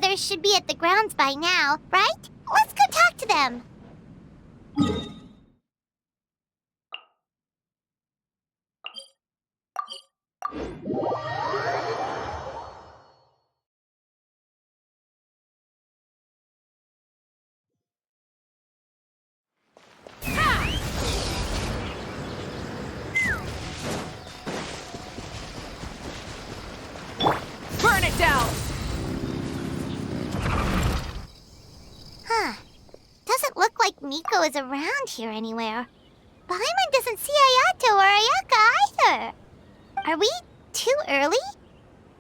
others should be at the grounds by now, right? Let's go talk to them. Burn it down! Huh. Doesn't look like Miko is around here anywhere. Paimon doesn't see Ayato or Ayaka either. Are we too early?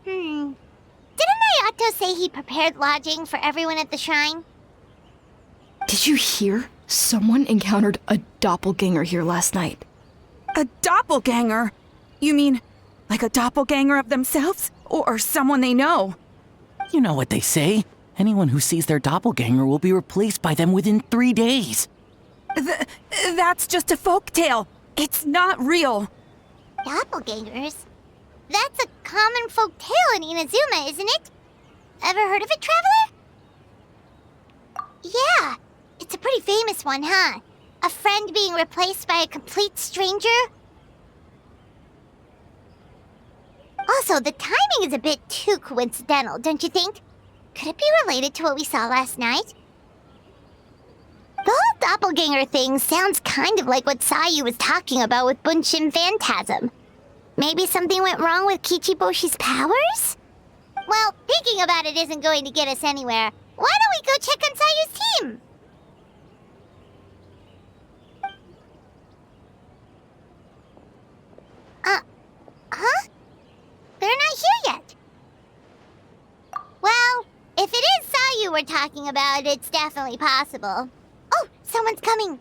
Didn't Ayato say he prepared lodging for everyone at the shrine? Did you hear? Someone encountered a doppelganger here last night. A doppelganger? You mean, like a doppelganger of themselves? Or someone they know? You know what they say. Anyone who sees their doppelganger will be replaced by them within 3 days. That's just a folktale. It's not real. Doppelgangers? That's a common folk tale in Inazuma, isn't it? Ever heard of it, Traveler? Yeah, it's a pretty famous one, huh? A friend being replaced by a complete stranger? Also, the timing is a bit too coincidental, don't you think? Could it be related to what we saw last night? The whole doppelganger thing sounds kind of like what Sayu was talking about with Bunshin Phantasm. Maybe something went wrong with Kichiboshi's powers? Well, thinking about it isn't going to get us anywhere. Why don't we go check on Sayu's team? Huh? They're not here yet. Well, if it is Sayu we're talking about, it's definitely possible. Oh, someone's coming.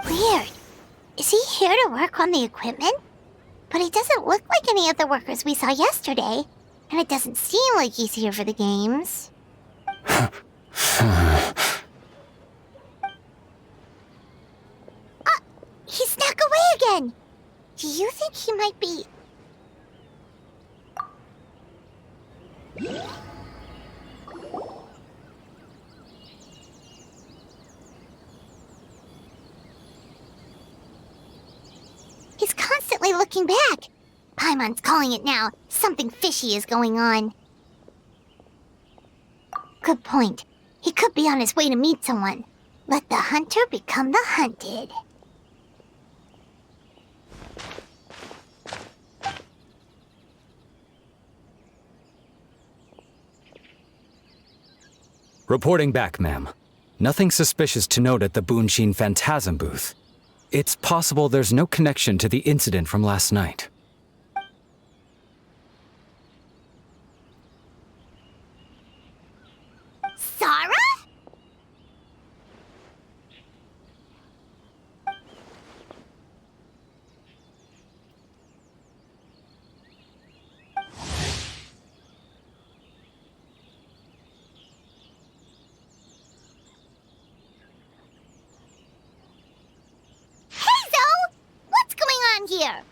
Weird. Is he here to work on the equipment? But he doesn't look like any of the workers we saw yesterday. And it doesn't seem like he's here for the games. He snuck away again. Do you think he might be... He's constantly looking back. Paimon's calling it now. Something fishy is going on. Good point. He could be on his way to meet someone. Let the hunter become the hunted. Reporting back, ma'am. Nothing suspicious to note at the Bunshin Phantasm booth. It's possible there's no connection to the incident from last night. Sarah? What's going on here?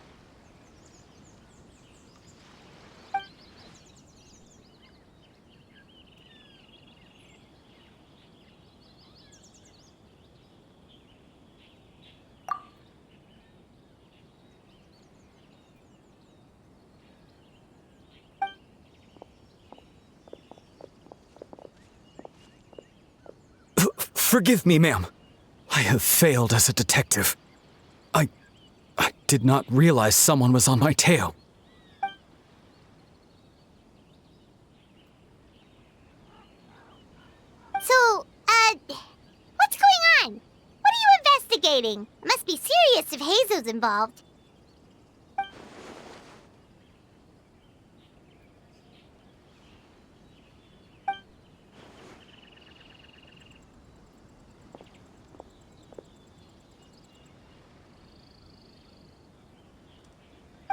Forgive me, ma'am. I have failed as a detective. I did not realize someone was on my tail. So, what's going on? What are you investigating? It must be serious if Heizo's involved.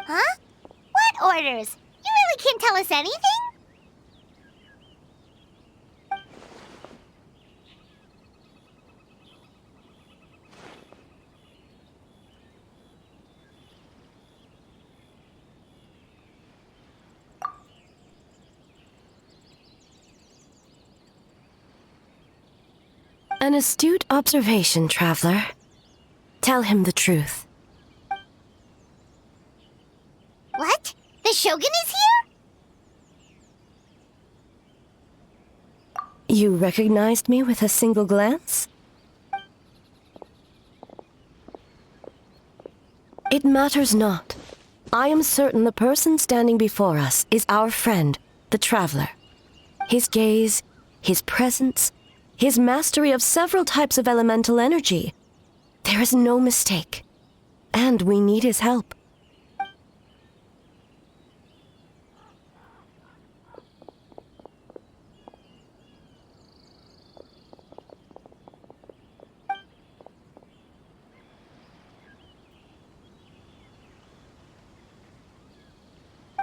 Huh? What orders? You really can't tell us anything? An astute observation, traveler. Tell him the truth. What? The Shogun is here? You recognized me with a single glance? It matters not. I am certain the person standing before us is our friend, the traveler. His gaze, his presence, his mastery of several types of elemental energy. There is no mistake. And we need his help.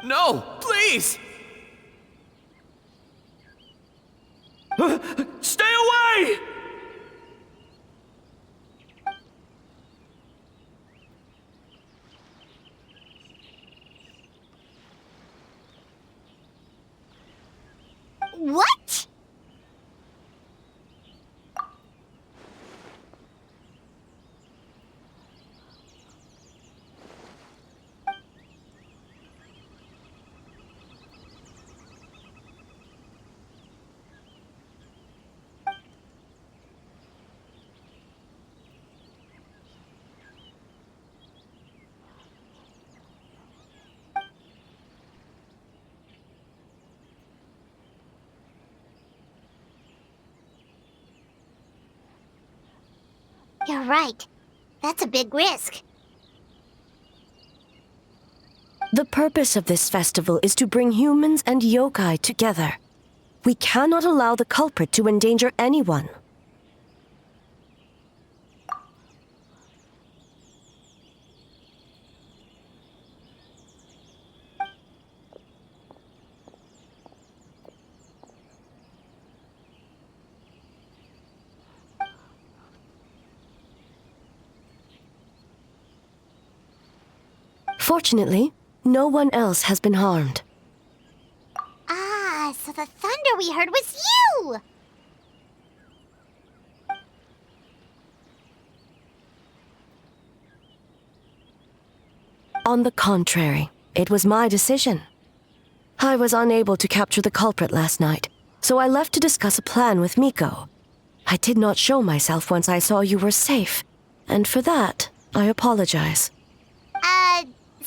No, please! Stay away! What? You're right. That's a big risk. The purpose of this festival is to bring humans and yokai together. We cannot allow the culprit to endanger anyone. Fortunately, no one else has been harmed. Ah, so the thunder we heard was you! On the contrary, it was my decision. I was unable to capture the culprit last night, so I left to discuss a plan with Miko. I did not show myself once I saw you were safe, and for that, I apologize.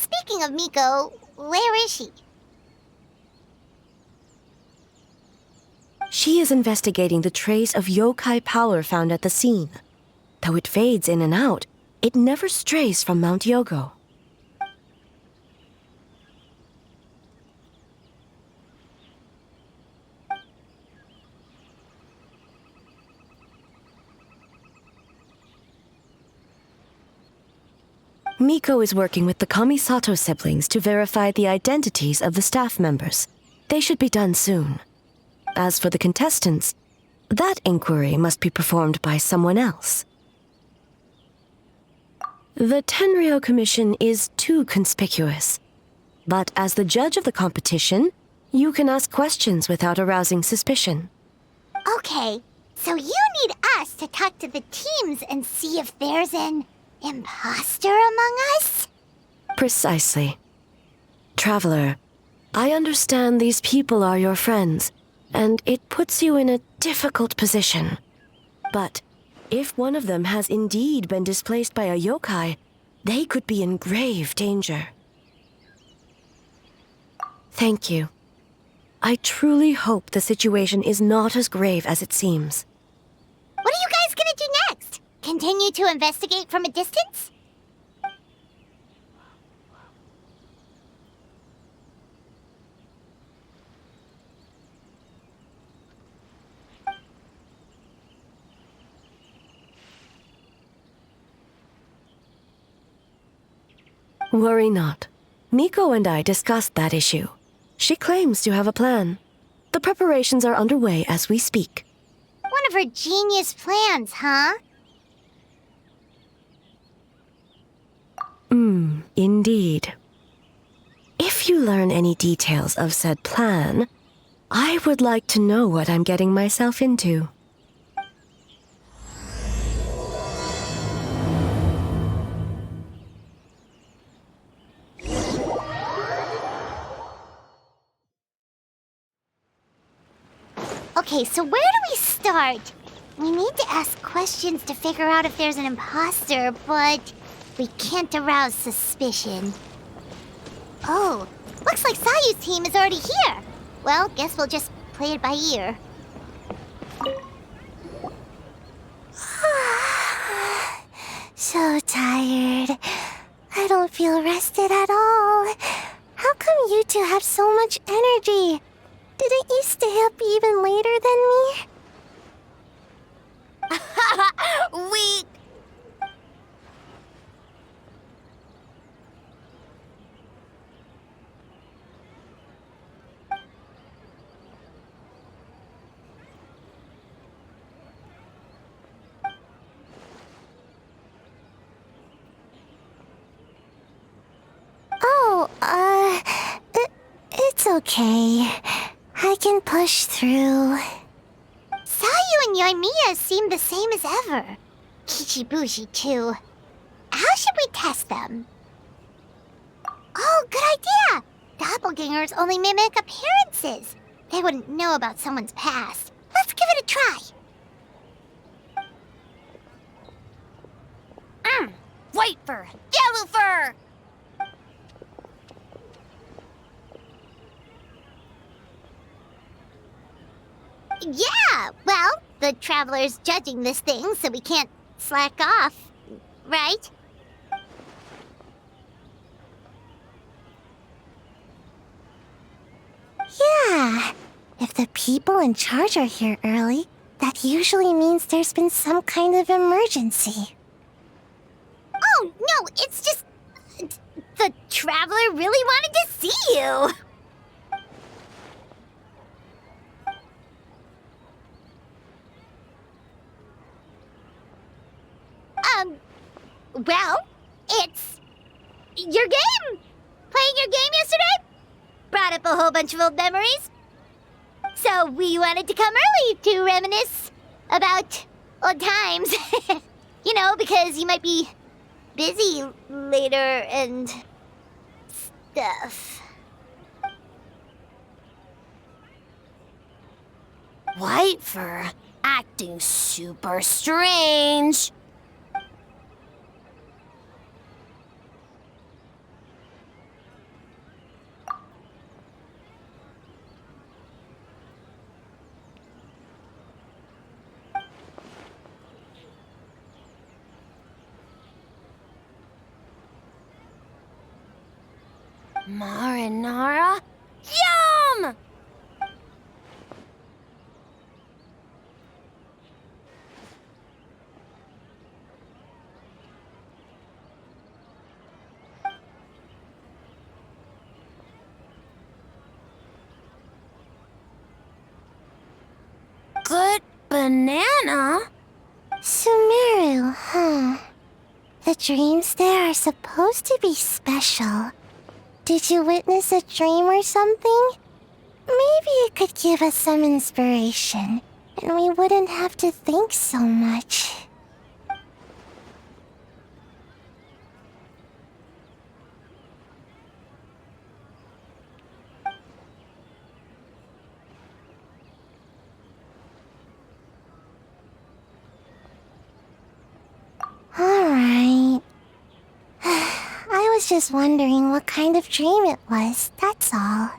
Speaking of Miko, where is she? She is investigating the trace of yokai power found at the scene. Though it fades in and out, it never strays from Mount Yogo. Miko is working with the Kamisato siblings to verify the identities of the staff members. They should be done soon. As for the contestants, that inquiry must be performed by someone else. The Tenryo Commission is too conspicuous. But as the judge of the competition, you can ask questions without arousing suspicion. Okay, so you need us to talk to the teams and see if there's an imposter among us? Precisely. Traveler, I understand these people are your friends, and it puts you in a difficult position. But if one of them has indeed been displaced by a yokai, they could be in grave danger. Thank you. I truly hope the situation is not as grave as it seems. What are you guys gonna do next? Continue to investigate from a distance? Worry not. Miko and I discussed that issue. She claims to have a plan. The preparations are underway as we speak. One of her genius plans, huh? Indeed. If you learn any details of said plan, I would like to know what I'm getting myself into. Okay, so where do we start? We need to ask questions to figure out if there's an imposter, but we can't arouse suspicion. Oh, looks like Sayu's team is already here. Well, guess we'll just play it by ear. So tired. I don't feel rested at all. How come you two have so much energy? Didn't you stay up even later than me? We... It's okay. I can push through. Sayu and Yoimiya seem the same as ever. Kichibushi, too. How should we test them? Oh, good idea! Doppelgangers only mimic appearances. They wouldn't know about someone's past. Let's give it a try. White fur, yellow fur! Yeah, well, the Traveler's judging this thing, so we can't slack off, right? Yeah, if the people in charge are here early, that usually means there's been some kind of emergency. Oh, no, it's just... the Traveler really wanted to see you! Well, it's... your game! Playing your game yesterday? Brought up a whole bunch of old memories. So we wanted to come early to reminisce about old times. You know, because you might be busy later and stuff. White fur acting super strange. Marinara? Yum! Good banana? Sumeru, huh? The dreams there are supposed to be special. Did you witness a dream or something? Maybe it could give us some inspiration, and we wouldn't have to think so much. Alright. I was just wondering what kind of dream it was, that's all.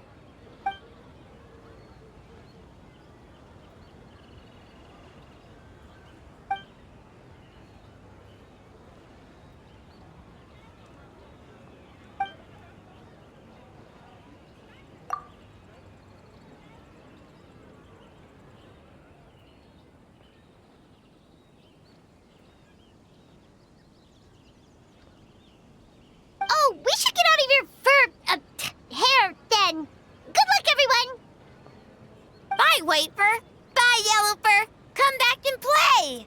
Oh, we should get out of your hair then. Good luck, everyone. Bye, White Fur. Bye, Yellow Fur. Come back and play.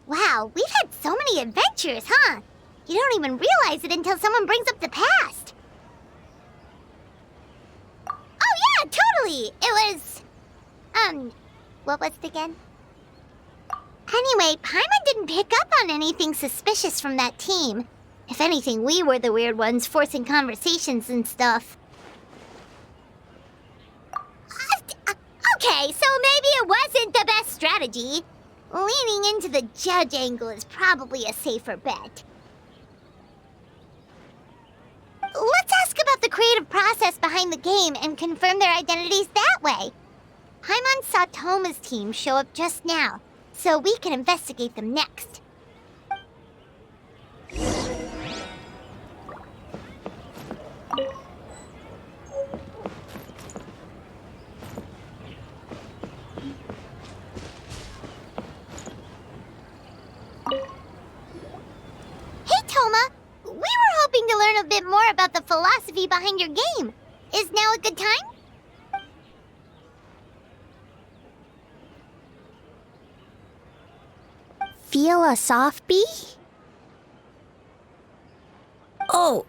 Wow, we've had so many adventures, huh? You don't even realize it until someone brings up the past. Oh yeah, totally! It was... what was it again? Anyway, Paimon didn't pick up on anything suspicious from that team. If anything, we were the weird ones forcing conversations and stuff. Okay, so maybe it wasn't the best strategy. Leaning into the judge angle is probably a safer bet. Let's ask about the creative process behind the game and confirm their identities that way. Paimon saw Toma's team show up just now, so we can investigate them next. Hey, Toma! We were hoping to learn a bit more about the philosophy behind your game. Is now a good time? Philosophy? Oh,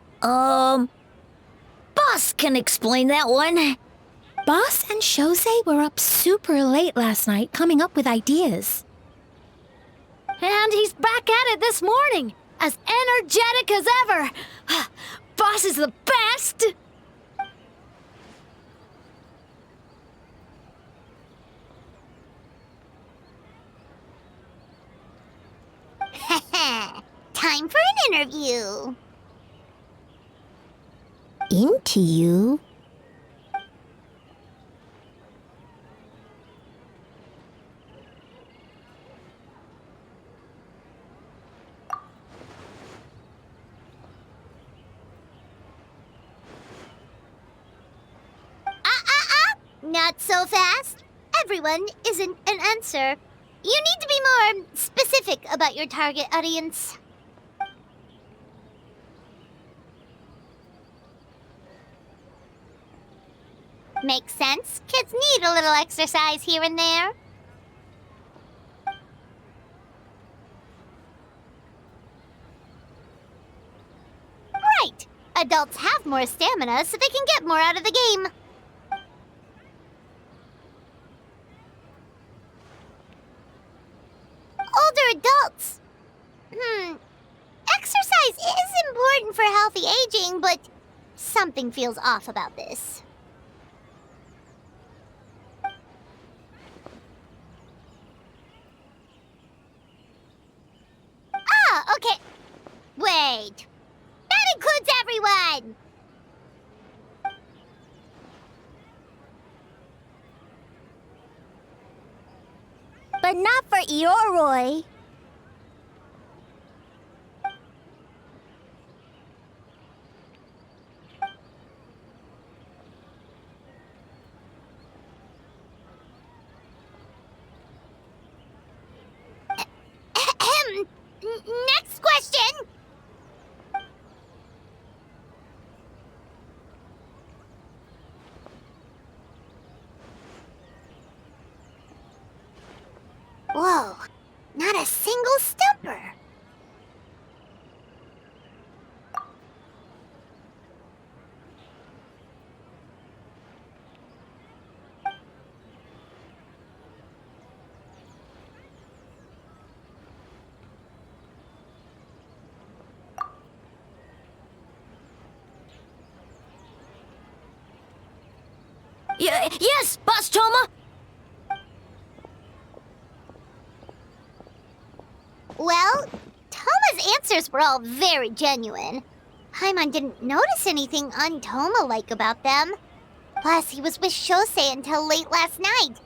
Boss can explain that one. Boss and Shosei were up super late last night coming up with ideas. And he's back at it this morning, as energetic as ever. Boss is the best! Time for an interview. Into you? Not so fast. Everyone isn't an answer. You need to be more specific about your target audience. Makes sense. Kids need a little exercise here and there. Right. Adults have more stamina, so they can get more out of the game. Older adults. Exercise is important for healthy aging, but something feels off about this. Ah, okay. Wait. That includes everyone! But not for Ioroi. Next question! Whoa, not a single stumper. Yes, Boss Toma! Well, Toma's answers were all very genuine. Paimon didn't notice anything un-Toma-like about them. Plus, he was with Shosei until late last night.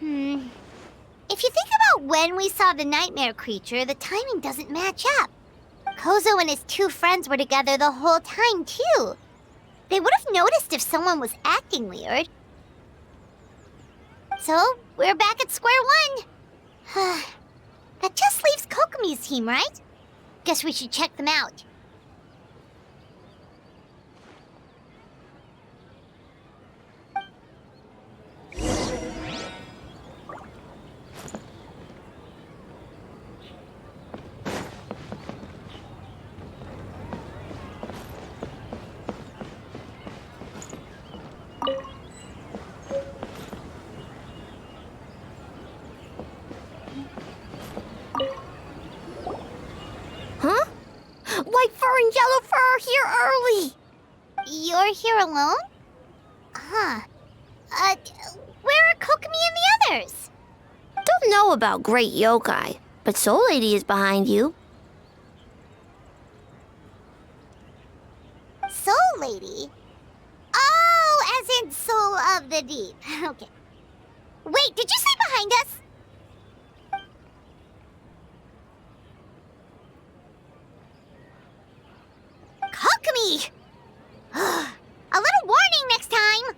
If you think about when we saw the nightmare creature, the timing doesn't match up. Kozo and his two friends were together the whole time, too. They would have noticed if someone was acting weird. So, we're back at square one. That just leaves Kokomi's team, right? Guess we should check them out. wearing yellow fur here early. You're here alone? Huh. Where are Kokomi and the others? Don't know about Great Yokai, but Soul Lady is behind you. Soul Lady? Oh, as in Soul of the Deep. Okay. Wait, did you say behind us? Kokomi! A little warning next time!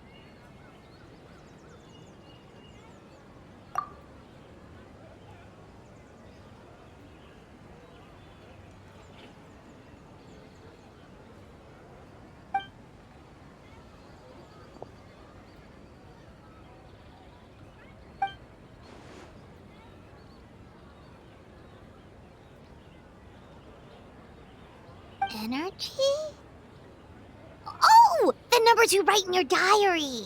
Energy? Oh! The numbers you write in your diary!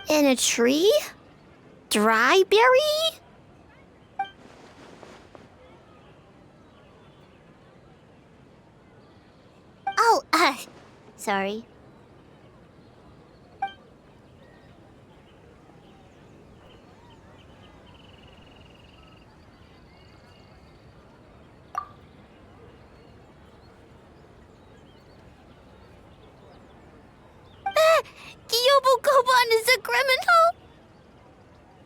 In a tree? Dry berry? Oh, sorry. Yobukoban is a criminal?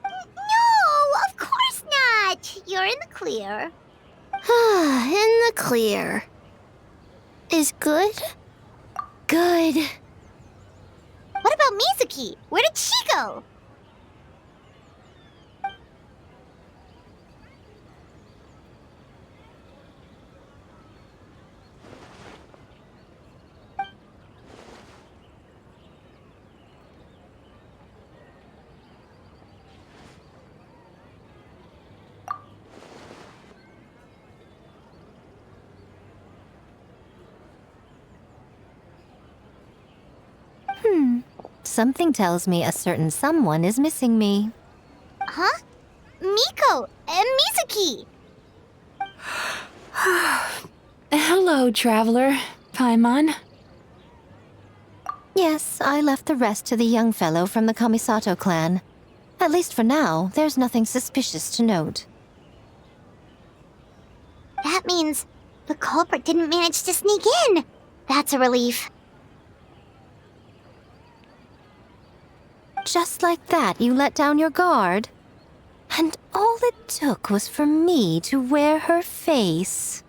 No, of course not! You're in the clear. In the clear. Is good? Good. What about Mizuki? Where did she go? Something tells me a certain someone is missing me. Huh? Miko and Mizuki! Hello, traveler. Paimon. Yes, I left the rest to the young fellow from the Kamisato clan. At least for now, there's nothing suspicious to note. That means the culprit didn't manage to sneak in. That's a relief. Just like that, you let down your guard? And all it took was for me to wear her face.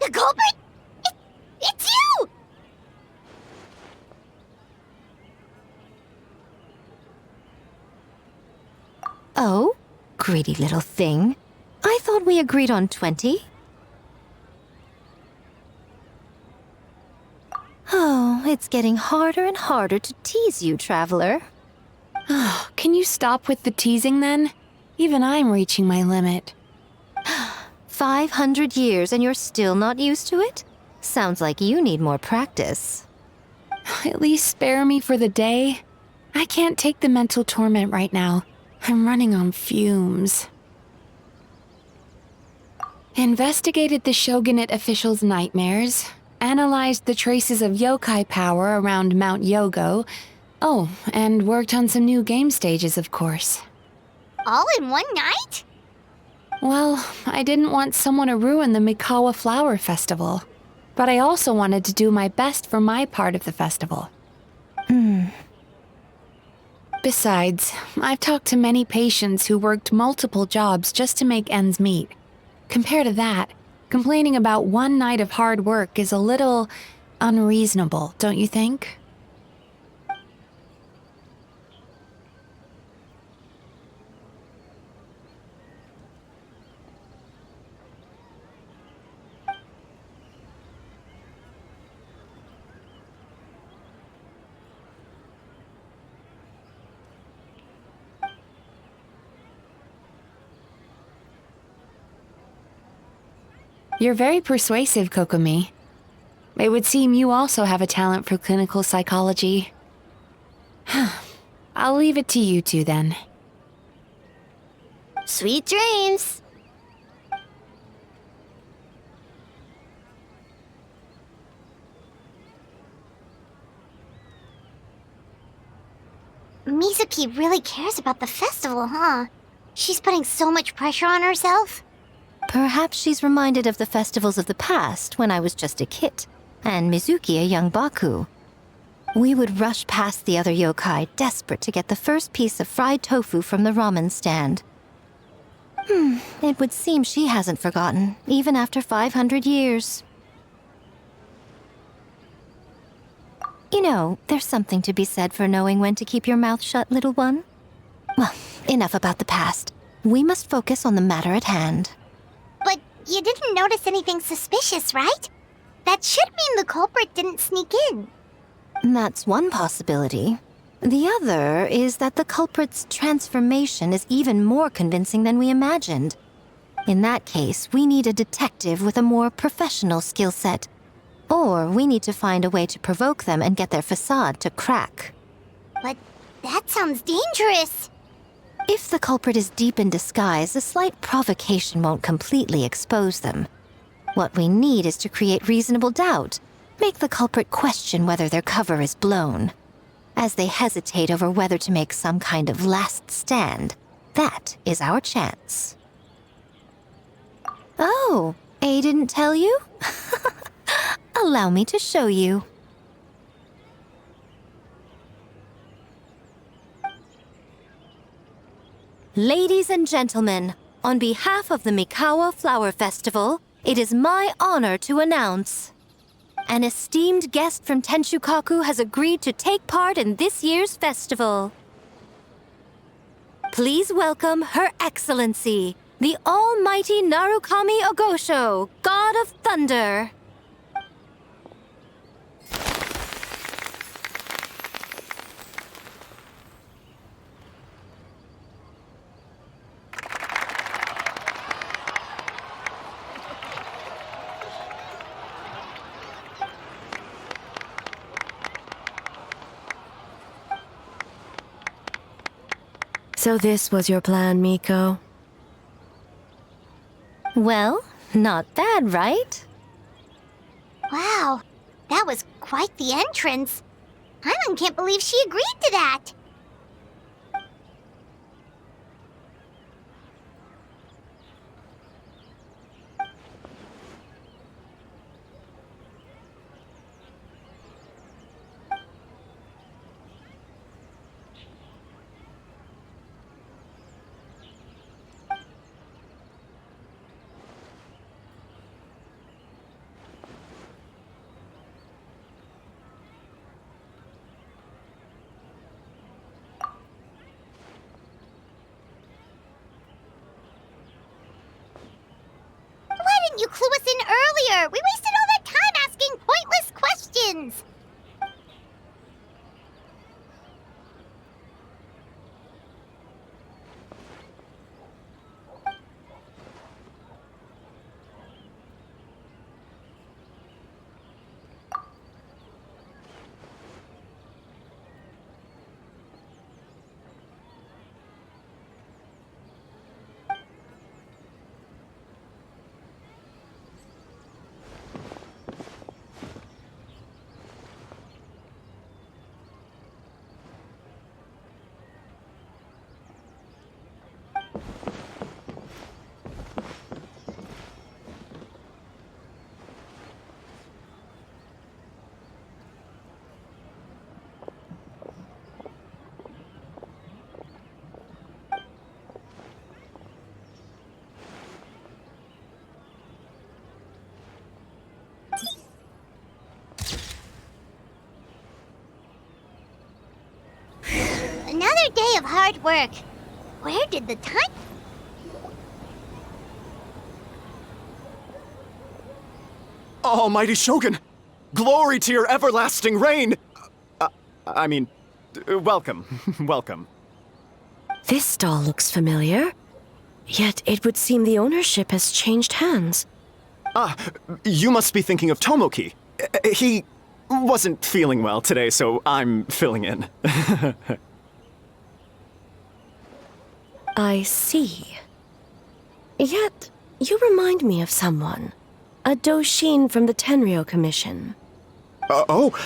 The culprit? It's you! Oh? Greedy little thing. I thought we agreed on 20. Oh, it's getting harder and harder to tease you, traveler. Oh, can you stop with the teasing then? Even I'm reaching my limit. 500 years and you're still not used to it? Sounds like you need more practice. At least spare me for the day. I can't take the mental torment right now. I'm running on fumes. Investigated the Shogunate officials' nightmares. Analyzed the traces of yokai power around Mount Yogo. Oh, and worked on some new game stages, of course. All in one night? Well, I didn't want someone to ruin the Mikawa Flower Festival. But I also wanted to do my best for my part of the festival. Besides, I've talked to many patients who worked multiple jobs just to make ends meet. Compared to that, complaining about one night of hard work is a little unreasonable, don't you think? You're very persuasive, Kokomi. It would seem you also have a talent for clinical psychology. I'll leave it to you two then. Sweet dreams. Mizuki really cares about the festival, huh? She's putting so much pressure on herself. Perhaps she's reminded of the festivals of the past when I was just a kid, and Mizuki a young Baku. We would rush past the other yokai, desperate to get the first piece of fried tofu from the ramen stand. It would seem she hasn't forgotten, even after 500 years. You know, there's something to be said for knowing when to keep your mouth shut, little one. Well, enough about the past. We must focus on the matter at hand. But you didn't notice anything suspicious, right? That should mean the culprit didn't sneak in. That's one possibility. The other is that the culprit's transformation is even more convincing than we imagined. In that case, we need a detective with a more professional skill set. Or we need to find a way to provoke them and get their facade to crack. But that sounds dangerous. If the culprit is deep in disguise, a slight provocation won't completely expose them. What we need is to create reasonable doubt. Make the culprit question whether their cover is blown. As they hesitate over whether to make some kind of last stand, that is our chance. Oh, A didn't tell you? Allow me to show you. Ladies and gentlemen, on behalf of the Mikawa Flower Festival, it is my honor to announce an esteemed guest from Tenshukaku has agreed to take part in this year's festival. Please welcome Her Excellency, the Almighty Narukami Ogosho, God of Thunder. So this was your plan, Miko? Well, not bad, right? Wow, that was quite the entrance. Hyman can't believe she agreed to that. You clue us in earlier. We wasted all that time asking pointless questions. Another day of hard work. Where did the time... Almighty Shogun! Glory to your everlasting reign! Welcome. Welcome. This stall looks familiar. Yet it would seem the ownership has changed hands. You must be thinking of Tomoki. He wasn't feeling well today, so I'm filling in. I see. Yet, you remind me of someone. A Doshin from the Tenryo Commission. What What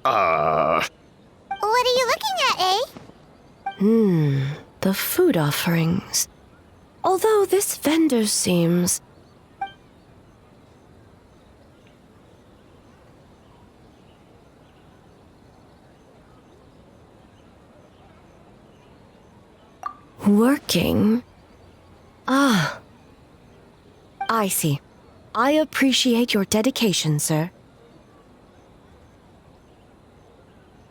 are you looking at, eh? The food offerings. Although this vendor seems... working? Ah. I see. I appreciate your dedication, sir.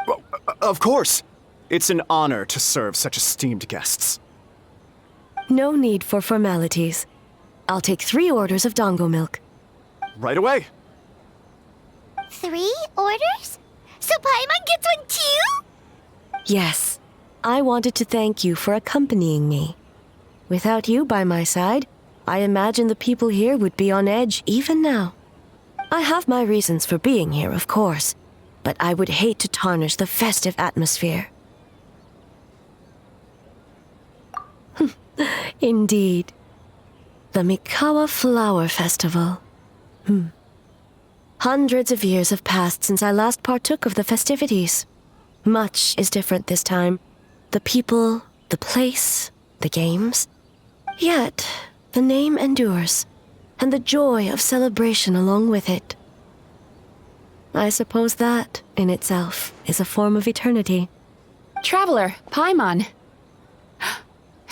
Well, of course. It's an honor to serve such esteemed guests. No need for formalities. I'll take 3 orders of dongo milk. Right away. 3 orders? So Paimon gets one too? Yes. I wanted to thank you for accompanying me. Without you by my side, I imagine the people here would be on edge even now. I have my reasons for being here, of course, but I would hate to tarnish the festive atmosphere. Indeed. The Mikawa Flower Festival. Hundreds of years have passed since I last partook of the festivities. Much is different this time. The people, the place, the games. Yet, the name endures, and the joy of celebration along with it. I suppose that, in itself, is a form of eternity. Traveler, Paimon.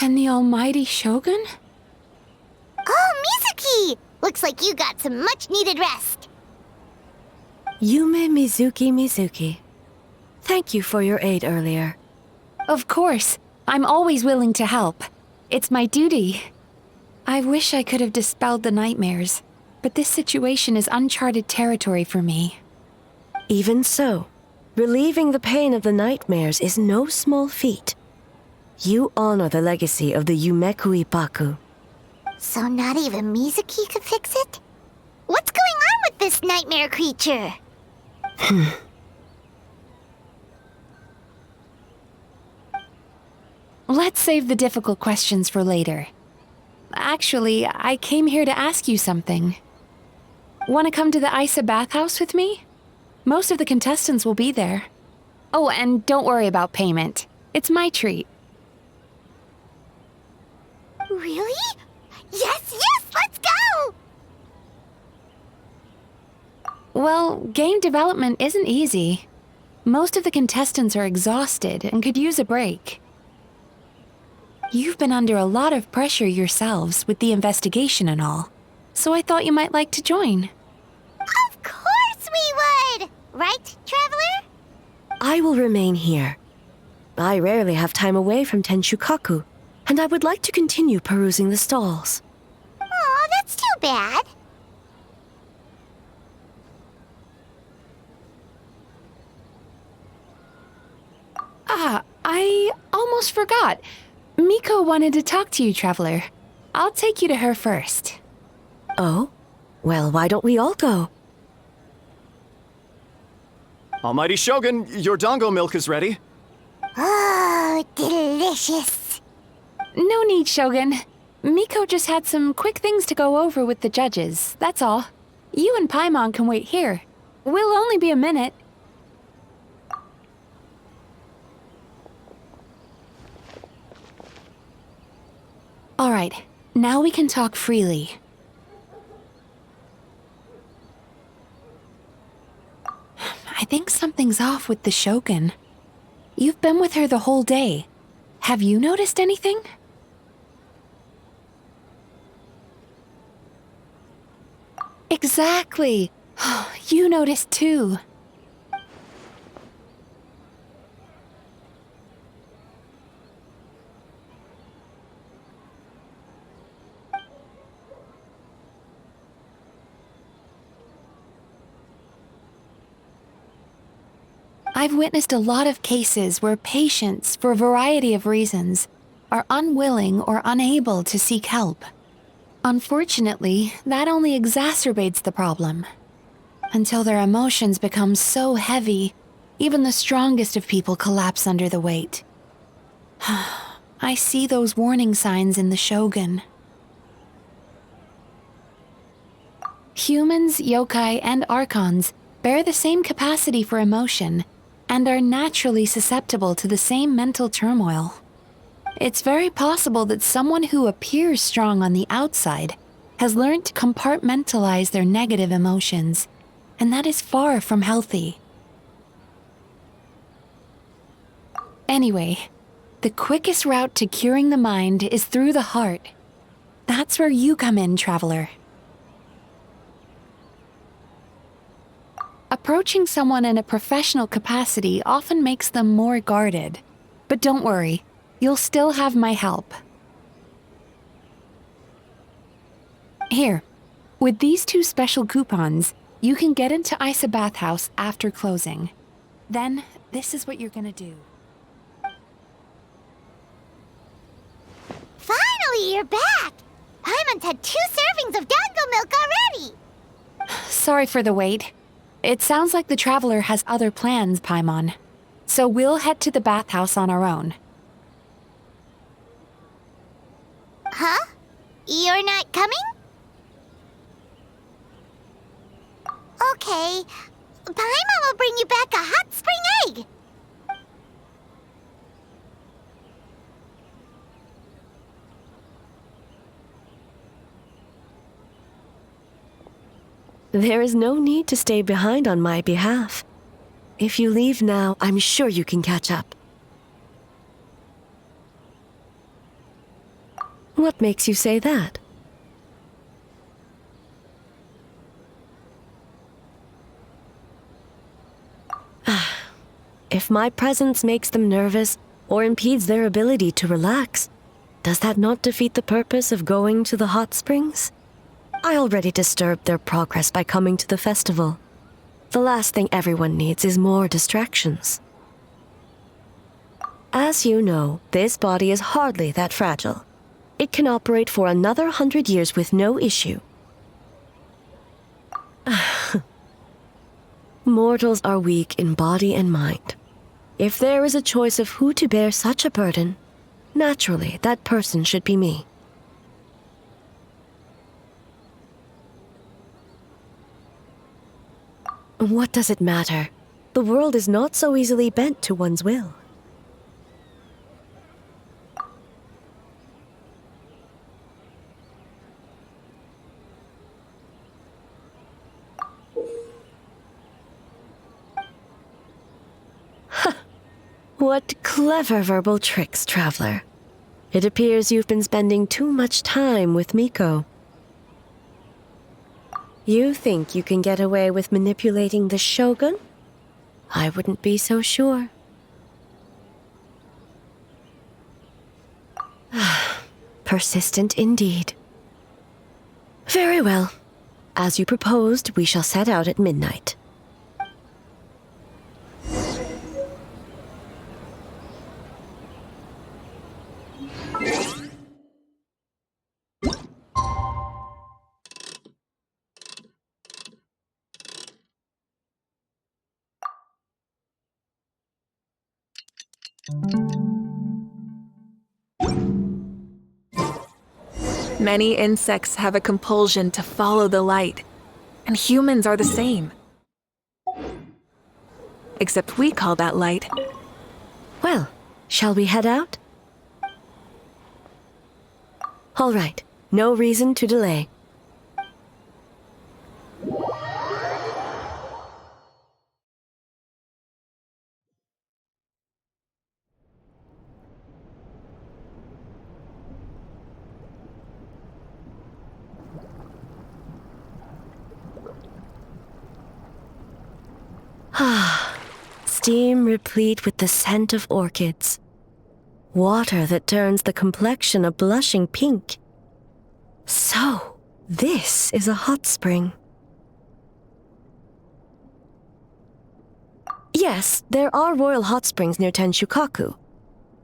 And the almighty Shogun? Oh, Mizuki! Looks like you got some much-needed rest. Yume Mizuki. Thank you for your aid earlier. Of course. I'm always willing to help. It's my duty. I wish I could have dispelled the nightmares, but this situation is uncharted territory for me. Even so, relieving the pain of the nightmares is no small feat. You honor the legacy of the Yumekui Baku. So not even Mizuki could fix it? What's going on with this nightmare creature? Let's save the difficult questions for later. Actually, I came here to ask you something. Want to come to the Isa bathhouse with me? Most of the contestants will be there. Oh, and don't worry about payment. It's my treat. Really? Yes, let's go! Well, game development isn't easy. Most of the contestants are exhausted and could use a break. You've been under a lot of pressure yourselves with the investigation and all, so I thought you might like to join. Of course we would! Right, Traveler? I will remain here. I rarely have time away from Tenshukaku, and I would like to continue perusing the stalls. Aw, that's too bad. I almost forgot. Miko wanted to talk to you, Traveler. I'll take you to her first. Oh? Well, why don't we all go? Almighty Shogun, your dongo milk is ready. Oh, delicious. No need, Shogun. Miko just had some quick things to go over with the judges, that's all. You and Paimon can wait here. We'll only be a minute. All right, now we can talk freely. I think something's off with the Shogun. You've been with her the whole day. Have you noticed anything? Exactly. You noticed too. I've witnessed a lot of cases where patients, for a variety of reasons, are unwilling or unable to seek help. Unfortunately, that only exacerbates the problem. Until their emotions become so heavy, even the strongest of people collapse under the weight. I see those warning signs in the Shogun. Humans, yokai, and archons bear the same capacity for emotion, and are naturally susceptible to the same mental turmoil. It's very possible that someone who appears strong on the outside has learned to compartmentalize their negative emotions, and that is far from healthy. Anyway, the quickest route to curing the mind is through the heart. That's where you come in, traveler. Approaching someone in a professional capacity often makes them more guarded. But don't worry, you'll still have my help. Here, with these 2 special coupons, you can get into Isa Bathhouse after closing. Then, this is what you're gonna do. Finally, you're back! Paimon's had 2 servings of dango milk already! Sorry for the wait. It sounds like the traveler has other plans, Paimon. So we'll head to the bathhouse on our own. Huh? You're not coming? Okay. Paimon will bring you back a hot spring egg! There is no need to stay behind on my behalf. If you leave now, I'm sure you can catch up. What makes you say that? If my presence makes them nervous or impedes their ability to relax, does that not defeat the purpose of going to the hot springs? I already disturbed their progress by coming to the festival. The last thing everyone needs is more distractions. As you know, this body is hardly that fragile. It can operate for another 100 years with no issue. Mortals are weak in body and mind. If there is a choice of who to bear such a burden, naturally that person should be me. What does it matter? The world is not so easily bent to one's will. What clever verbal tricks, traveler. It appears you've been spending too much time with Miko. You think you can get away with manipulating the Shogun? I wouldn't be so sure. Persistent indeed. Very well. As you proposed, we shall set out at midnight. Many insects have a compulsion to follow the light, and humans are the same. Except we call that light. Well, shall we head out? All right, no reason to delay. Steam replete with the scent of orchids. Water that turns the complexion a blushing pink. So, this is a hot spring. Yes, there are royal hot springs near Tenshukaku,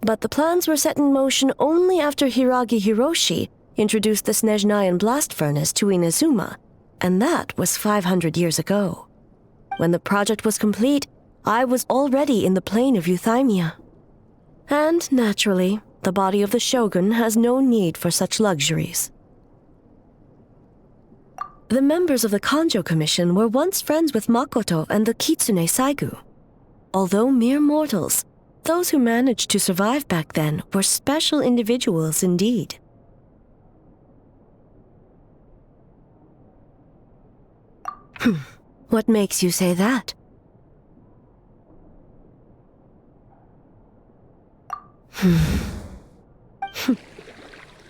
but the plans were set in motion only after Hiragi Hiroshi introduced the Snezhnayan blast furnace to Inazuma, and that was 500 years ago. When the project was complete, I was already in the plain of Euthymia. And, naturally, the body of the Shogun has no need for such luxuries. The members of the Kanjo Commission were once friends with Makoto and the Kitsune Saigu. Although mere mortals, those who managed to survive back then were special individuals indeed. What makes you say that?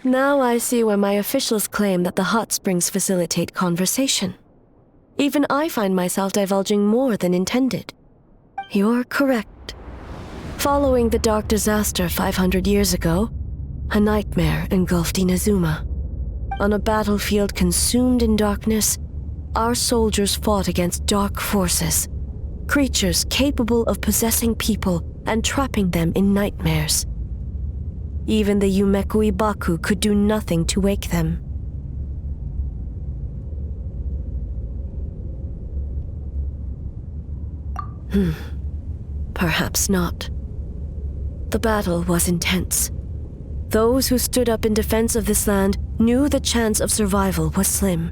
Now I see why my officials claim that the hot springs facilitate conversation. Even I find myself divulging more than intended. You're correct. Following the dark disaster 500 years ago, a nightmare engulfed Inazuma. On a battlefield consumed in darkness, our soldiers fought against dark forces, creatures capable of possessing people and trapping them in nightmares. Even the Yumekui Baku could do nothing to wake them. Perhaps not. The battle was intense. Those who stood up in defense of this land knew the chance of survival was slim.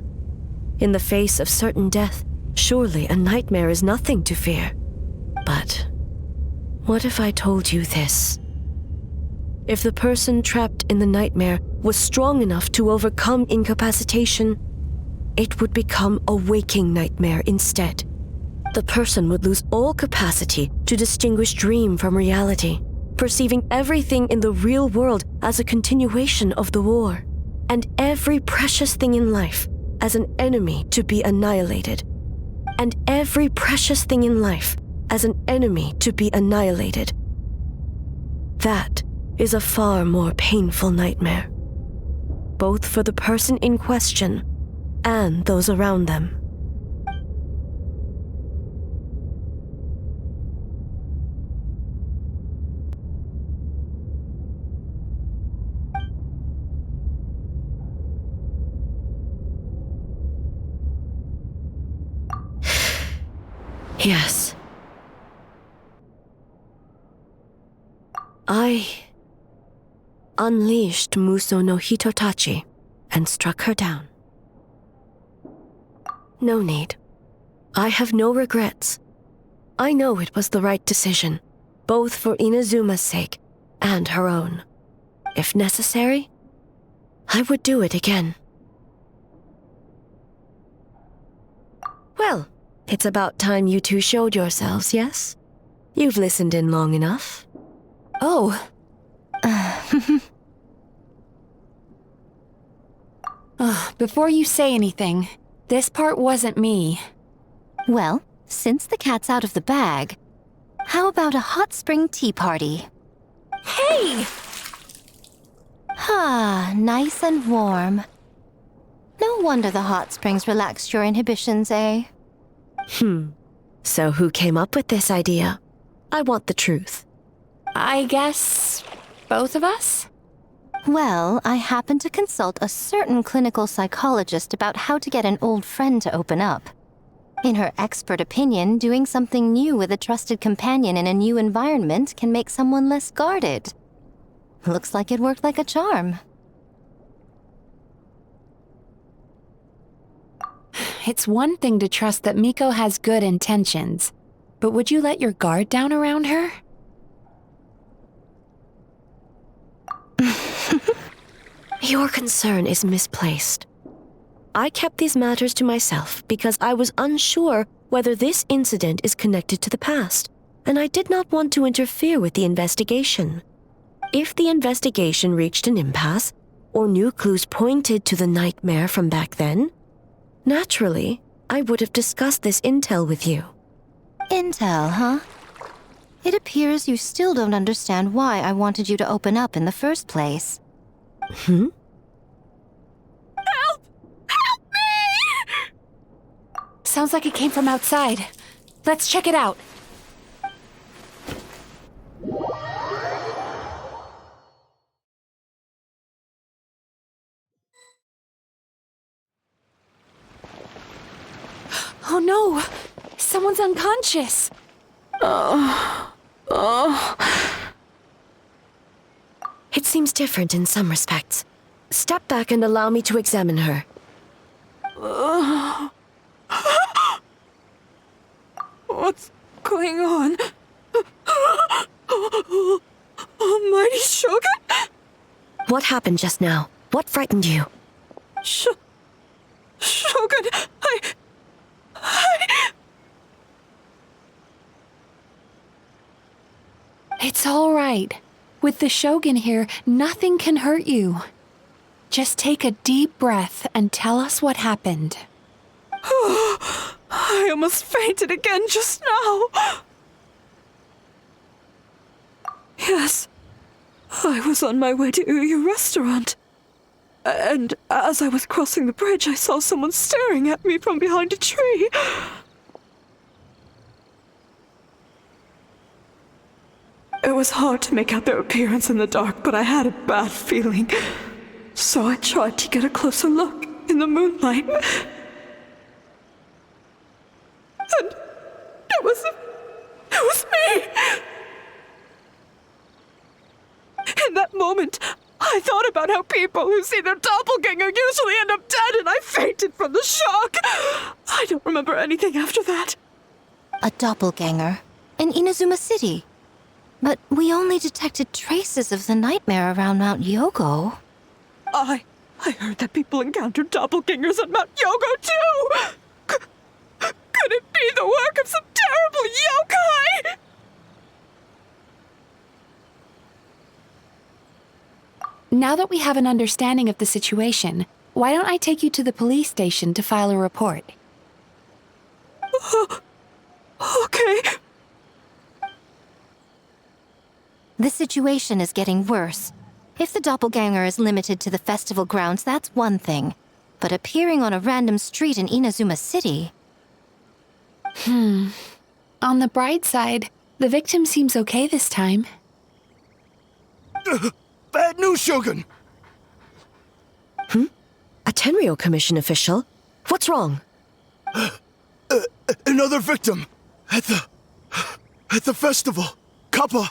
In the face of certain death, surely a nightmare is nothing to fear. But what if I told you this? If the person trapped in the nightmare was strong enough to overcome incapacitation, it would become a waking nightmare instead. The person would lose all capacity to distinguish dream from reality, perceiving everything in the real world as a continuation of the war, and every precious thing in life as an enemy to be annihilated. And every precious thing in life as an enemy to be annihilated. That is a far more painful nightmare, both for the person in question and those around them. Yes. I unleashed Muso no Hitotachi and struck her down. No need. I have no regrets. I know it was the right decision, both for Inazuma's sake and her own. If necessary, I would do it again. Well, it's about time you two showed yourselves, yes? You've listened in long enough. Oh. Before you say anything, this part wasn't me. Well, since the cat's out of the bag, how about a hot spring tea party? Hey! Ah, nice and warm. No wonder the hot springs relaxed your inhibitions, eh? So who came up with this idea? I want the truth. I guess both of us? Well, I happened to consult a certain clinical psychologist about how to get an old friend to open up. In her expert opinion, doing something new with a trusted companion in a new environment can make someone less guarded. Looks like it worked like a charm. It's one thing to trust that Miko has good intentions, but would you let your guard down around her? Your concern is misplaced. I kept these matters to myself because I was unsure whether this incident is connected to the past, and I did not want to interfere with the investigation. If the investigation reached an impasse, or new clues pointed to the nightmare from back then, naturally, I would have discussed this intel with you. Intel, huh? It appears you still don't understand why I wanted you to open up in the first place. Help! Help me! Sounds like it came from outside. Let's check it out. Oh no! Someone's unconscious! It seems different in some respects. Step back and allow me to examine her. What's going on? Almighty Shogun? What happened just now? What frightened you? Shogun, It's all right. With the Shogun here, nothing can hurt you. Just take a deep breath and tell us what happened. I almost fainted again just now. Yes, I was on my way to your restaurant. And as I was crossing the bridge, I saw someone staring at me from behind a tree. It was hard to make out their appearance in the dark, but I had a bad feeling. So I tried to get a closer look in the moonlight. And it was me! In that moment, I thought about how people who see their doppelganger usually end up dead, and I fainted from the shock. I don't remember anything after that. A doppelganger in Inazuma City. But we only detected traces of the nightmare around Mount Yogo. I heard that people encountered doppelgangers at Mount Yogo too! Could it be the work of some terrible yokai? Now that we have an understanding of the situation, why don't I take you to the police station to file a report? Okay. The situation is getting worse. If the doppelganger is limited to the festival grounds, that's one thing. But appearing on a random street in Inazuma City... On the bright side, the victim seems okay this time. Bad news, Shogun! A Tenryo Commission official? What's wrong? Another victim! At the festival! Kappa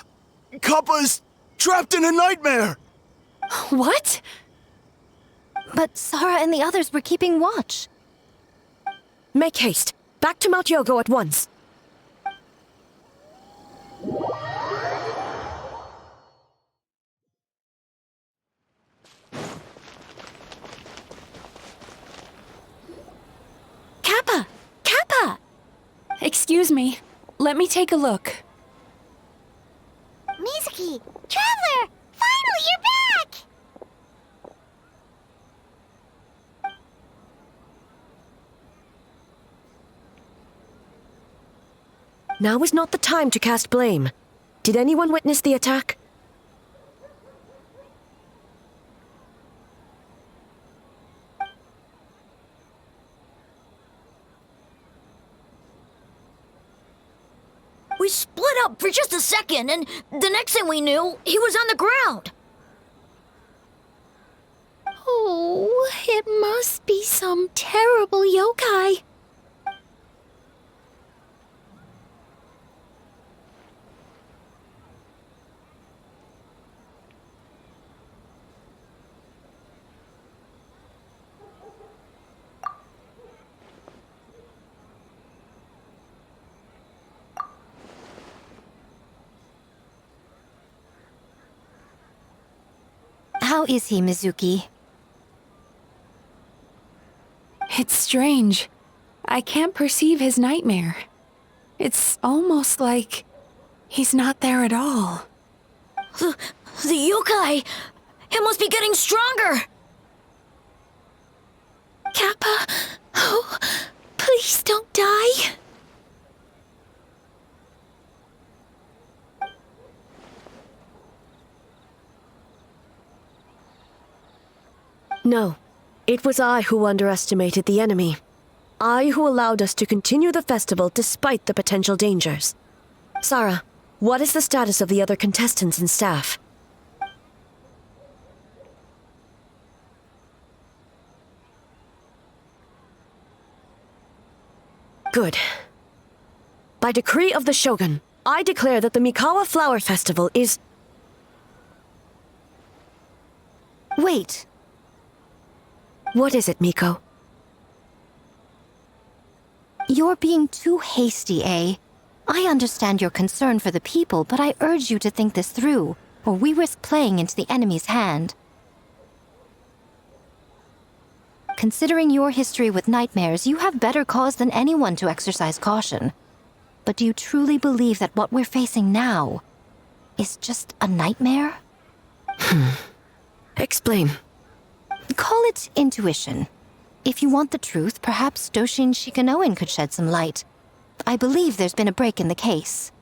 is trapped in a nightmare! What? But Sara and the others were keeping watch. Make haste. Back to Mount Yogo at once. Kappa! Kappa! Excuse me. Let me take a look. Mizuki! Traveler! Finally, you're back! Now is not the time to cast blame. Did anyone witness the attack? We split up for just a second, and the next thing we knew, he was on the ground. Oh, it must be some terrible yokai. How is he, Mizuki? It's strange. I can't perceive his nightmare. It's almost like he's not there at all. The yokai! It must be getting stronger! Kappa, oh, please don't die. No. It was I who underestimated the enemy. I who allowed us to continue the festival despite the potential dangers. Sara, what is the status of the other contestants and staff? Good. By decree of the Shogun, I declare that the Mikawa Flower Festival is... Wait. What is it, Miko? You're being too hasty, eh? I understand your concern for the people, but I urge you to think this through, or we risk playing into the enemy's hand. Considering your history with nightmares, you have better cause than anyone to exercise caution. But do you truly believe that what we're facing now is just a nightmare? Explain. Call it intuition. If you want the truth, perhaps Doshin Shikanoin could shed some light. I believe there's been a break in the case.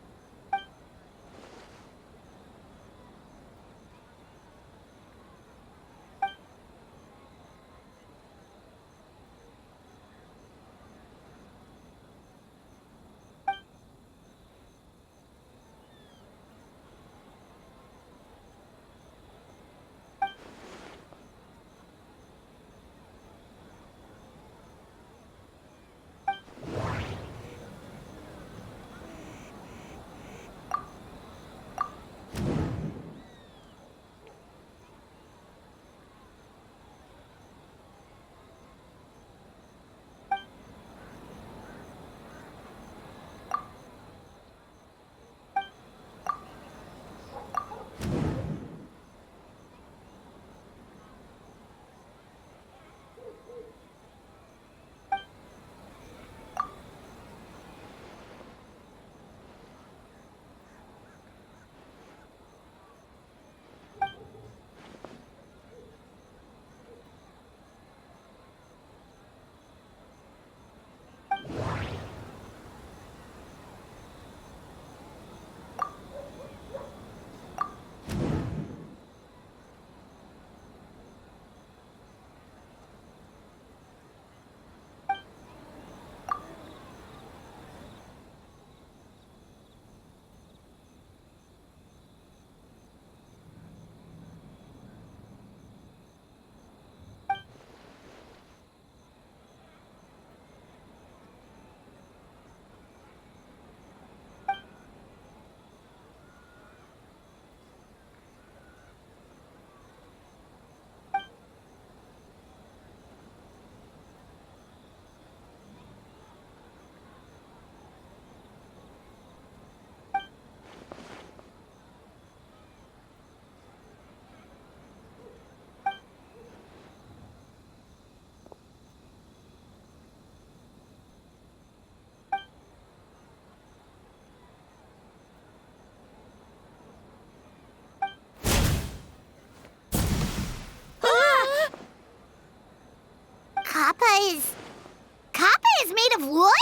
Kappa is made of wood?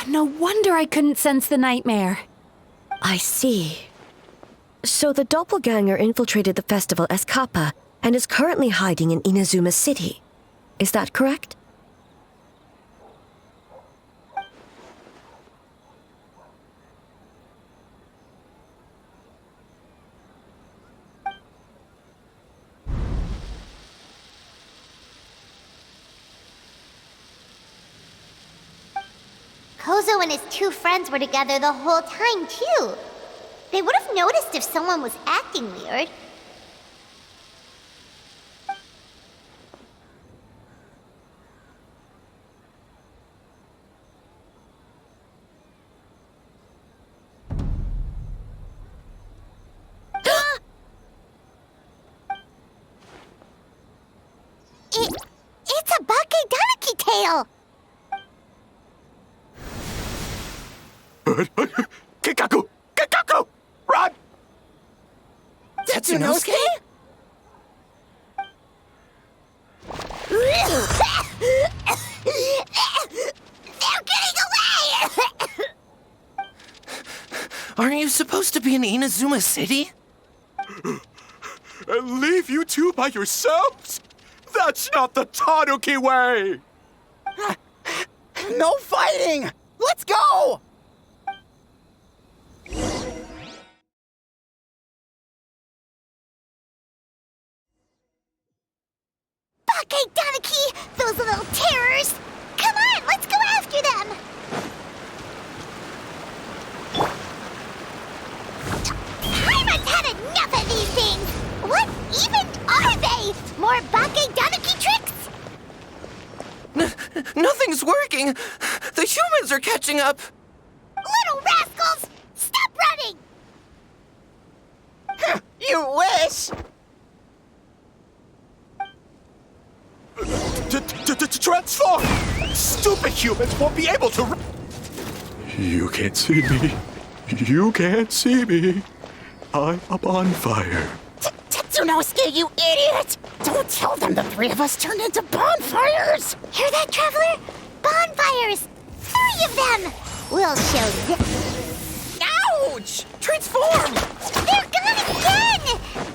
No wonder I couldn't sense the nightmare. I see. So the doppelganger infiltrated the festival as Kappa and is currently hiding in Inazuma City. Is that correct? Kozo and his two friends were together the whole time, too. They would have noticed if someone was acting weird. It's a Bakedaniki tail! Kikaku! Kikaku! Run! Tatsunosuke? They're getting away! Aren't you supposed to be in Inazuma City? And leave you two by yourselves? That's not the Tanuki way! No fighting! Let's go! Bakedaniki! Those little terrors! Come on, let's go after them! Paimon's had enough of these things! What even are they? More Bakedaniki tricks? Nothing's working! The The humans are catching up! Little rascals! Stop running! You wish! Transform! Stupid humans won't be able to. You can't see me. You can't see me. I'm up on fire. Tetsunosuke, you idiot! Don't tell them the three of us turned into bonfires! Hear that, Traveler? Bonfires! 3 of them! We'll show them. Ouch! Transform! They're gone again!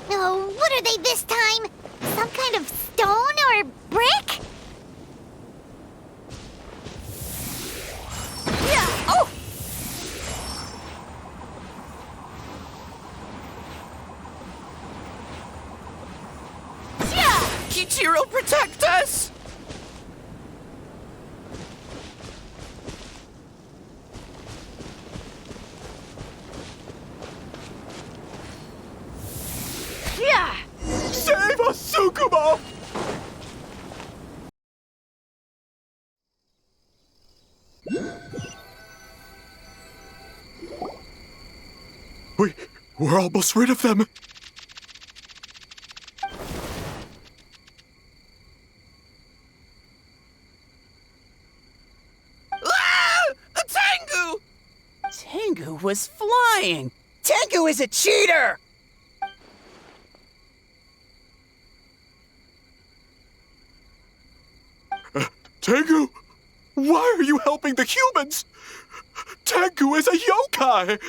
Oh, what are they this time? Some kind of stone or brick? Yeah! Oh! Kichiro, protect us! Yeah! Save us, Tsukumo! We're almost rid of them. Tengu was flying! Tengu is a cheater! Tengu, why are you helping the humans? Tengu is a yokai!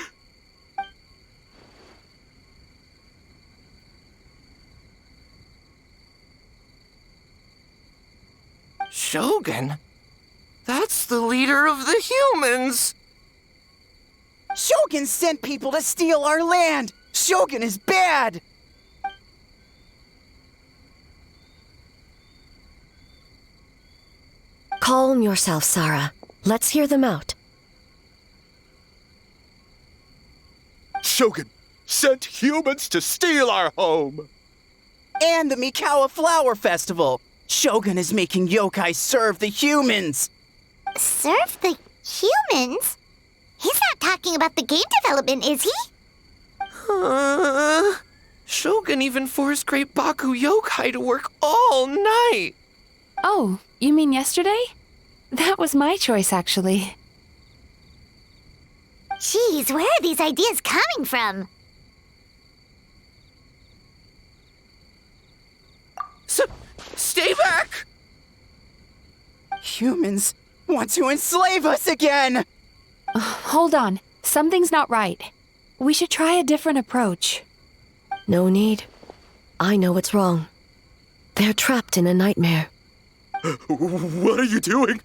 Shogun? That's the leader of the humans! Shogun sent people to steal our land! Shogun is bad! Calm yourself, Sarah. Let's hear them out. Shogun sent humans to steal our home! And the Mikawa Flower Festival! Shogun is making yokai serve the humans! Serve the humans? He's not talking about the game development, is he? Shogun even forced Great Baku Yokai to work all night! Oh, you mean yesterday? That was my choice, actually. Jeez, where are these ideas coming from? Stay back! Humans want to enslave us again! Hold on. Something's not right. We should try a different approach. No need. I know what's wrong. They're trapped in a nightmare. What are you doing?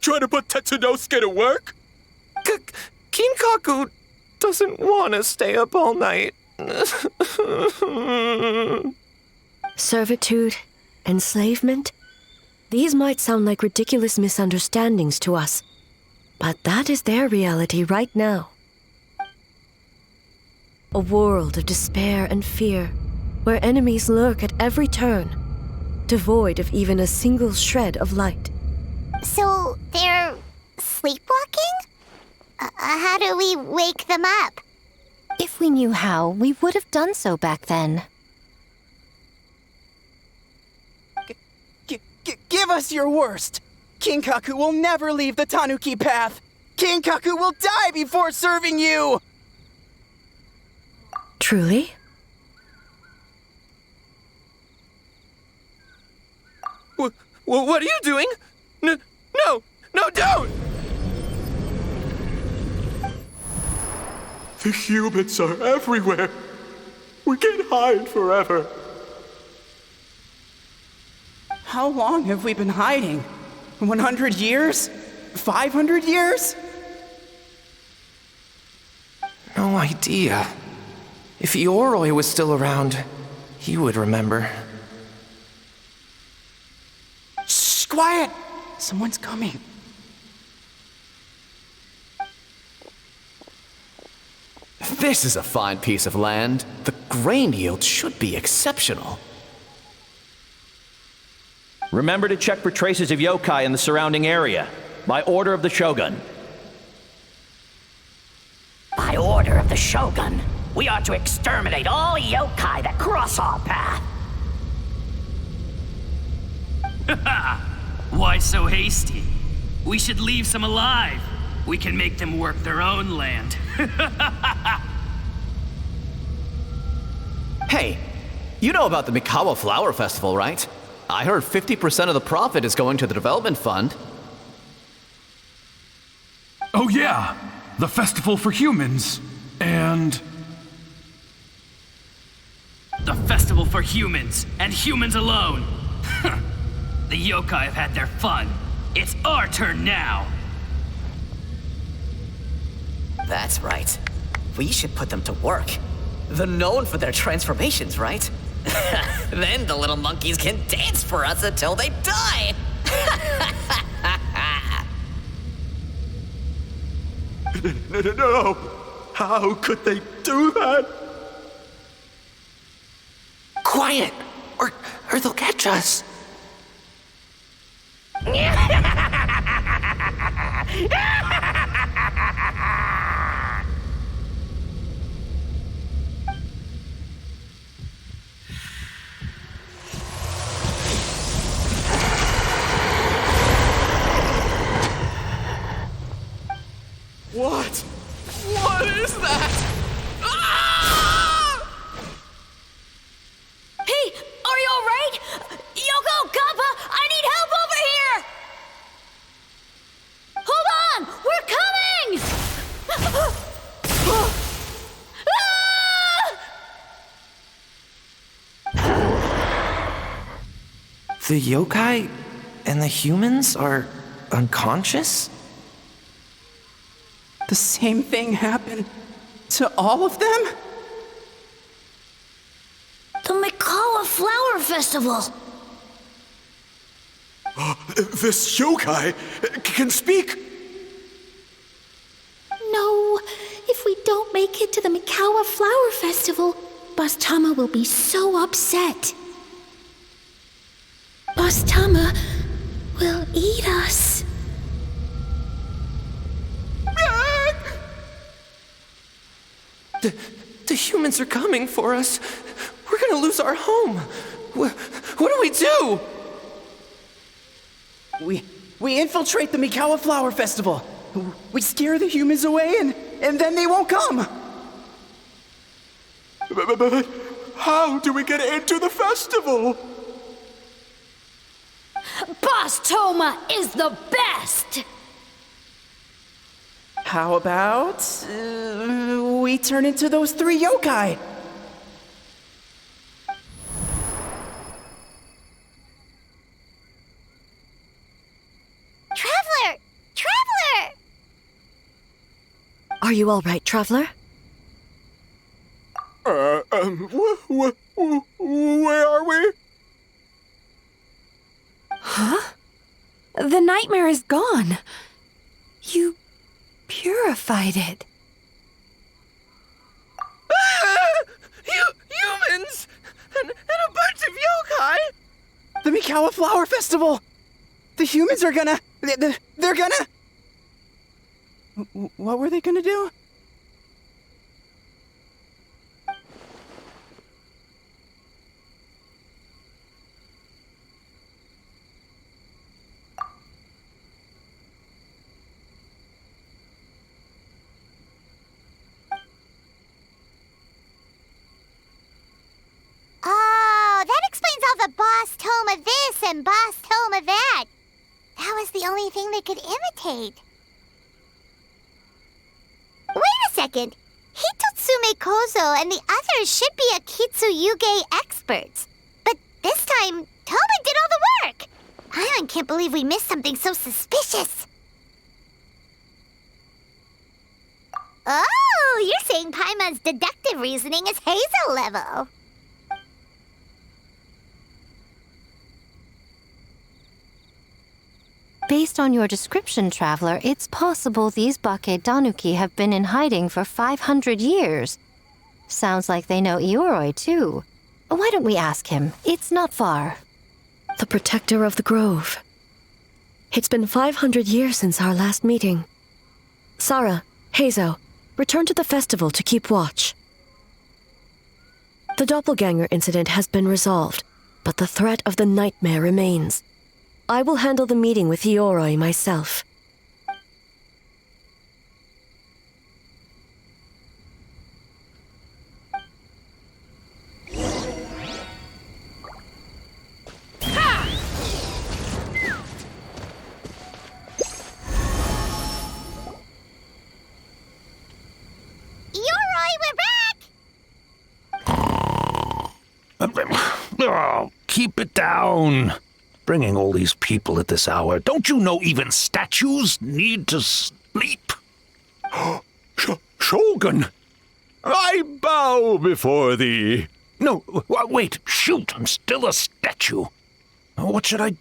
Trying to put Tetsunosuke to work? Kinkaku doesn't want to stay up all night. Servitude, enslavement? These might sound like ridiculous misunderstandings to us, but that is their reality right now. A world of despair and fear, where enemies lurk at every turn, devoid of even a single shred of light. So, they're sleepwalking? How do we wake them up? If we knew how, we would have done so back then. Give us your worst! Kinkaku will never leave the Tanuki path! Kinkaku will die before serving you! Truly? What are you doing? No, don't! The humans are everywhere. We can't hide forever. How long have we been hiding? 100 years? 500 years? No idea. If Yoroi was still around, he would remember. Shh, quiet! Someone's coming. This is a fine piece of land. The grain yield should be exceptional. Remember to check for traces of yokai in the surrounding area. by order of the Shogun. By order of the Shogun, we are to exterminate all yokai that cross our path. Why so hasty? We should leave some alive. We can make them work their own land. Hey, you know about the Mikawa Flower Festival, right? I heard 50% of the profit is going to the development fund. Oh yeah, the festival for humans. And... The festival for humans, and humans alone. The yokai have had their fun. It's our turn now. That's right. We should put them to work. They're known for their transformations, right? Then the little monkeys can dance for us until they die! No! How could they do that? Quiet, or they'll catch us. What? What is that? Hey, are you alright? Yoko, Kappa, I need help over here! Hold on! We're coming! The yokai and the humans are unconscious? The same thing happened to all of them? The Mikawa Flower Festival! This yokai can speak! No, if we don't make it to the Mikawa Flower Festival, Boss Tama will be so upset. Boss Tama will eat us. The humans are coming for us. We're gonna lose our home. What do we do? We infiltrate the Mikawa Flower Festival. We scare the humans away and then they won't come. But how do we get into the festival? Boss Toma is the best! How about we turn into those 3 yokai? Traveler! Traveler! Are you all right, Traveler? Where are we? Huh? The nightmare is gone. You purified it. Humans! And a bunch of yokai! The Mikawa Flower Festival! The humans are gonna... They're gonna... What were they gonna do? Oh, that explains all the Boss Toma this and Boss Toma that. That was the only thing they could imitate. Wait a second. Hitotsume Kozo and the others should be Akitsuyuge experts. But this time, Toma did all the work. I can't believe we missed something so suspicious. Oh, you're saying Paimon's deductive reasoning is Hazel level. Based on your description, Traveler, it's possible these Bake Danuki have been in hiding for 500 years. Sounds like they know Ioroi, too. Why don't we ask him? It's not far. The protector of the grove. It's been 500 years since our last meeting. Sarah, Hazo, return to the festival to keep watch. The doppelganger incident has been resolved, but the threat of the nightmare remains. I will handle the meeting with Ioroi myself. Oh, keep it down. Bringing all these people at this hour. Don't you know even statues need to sleep? Shogun! I bow before thee. No, wait, shoot, I'm still a statue. What should I...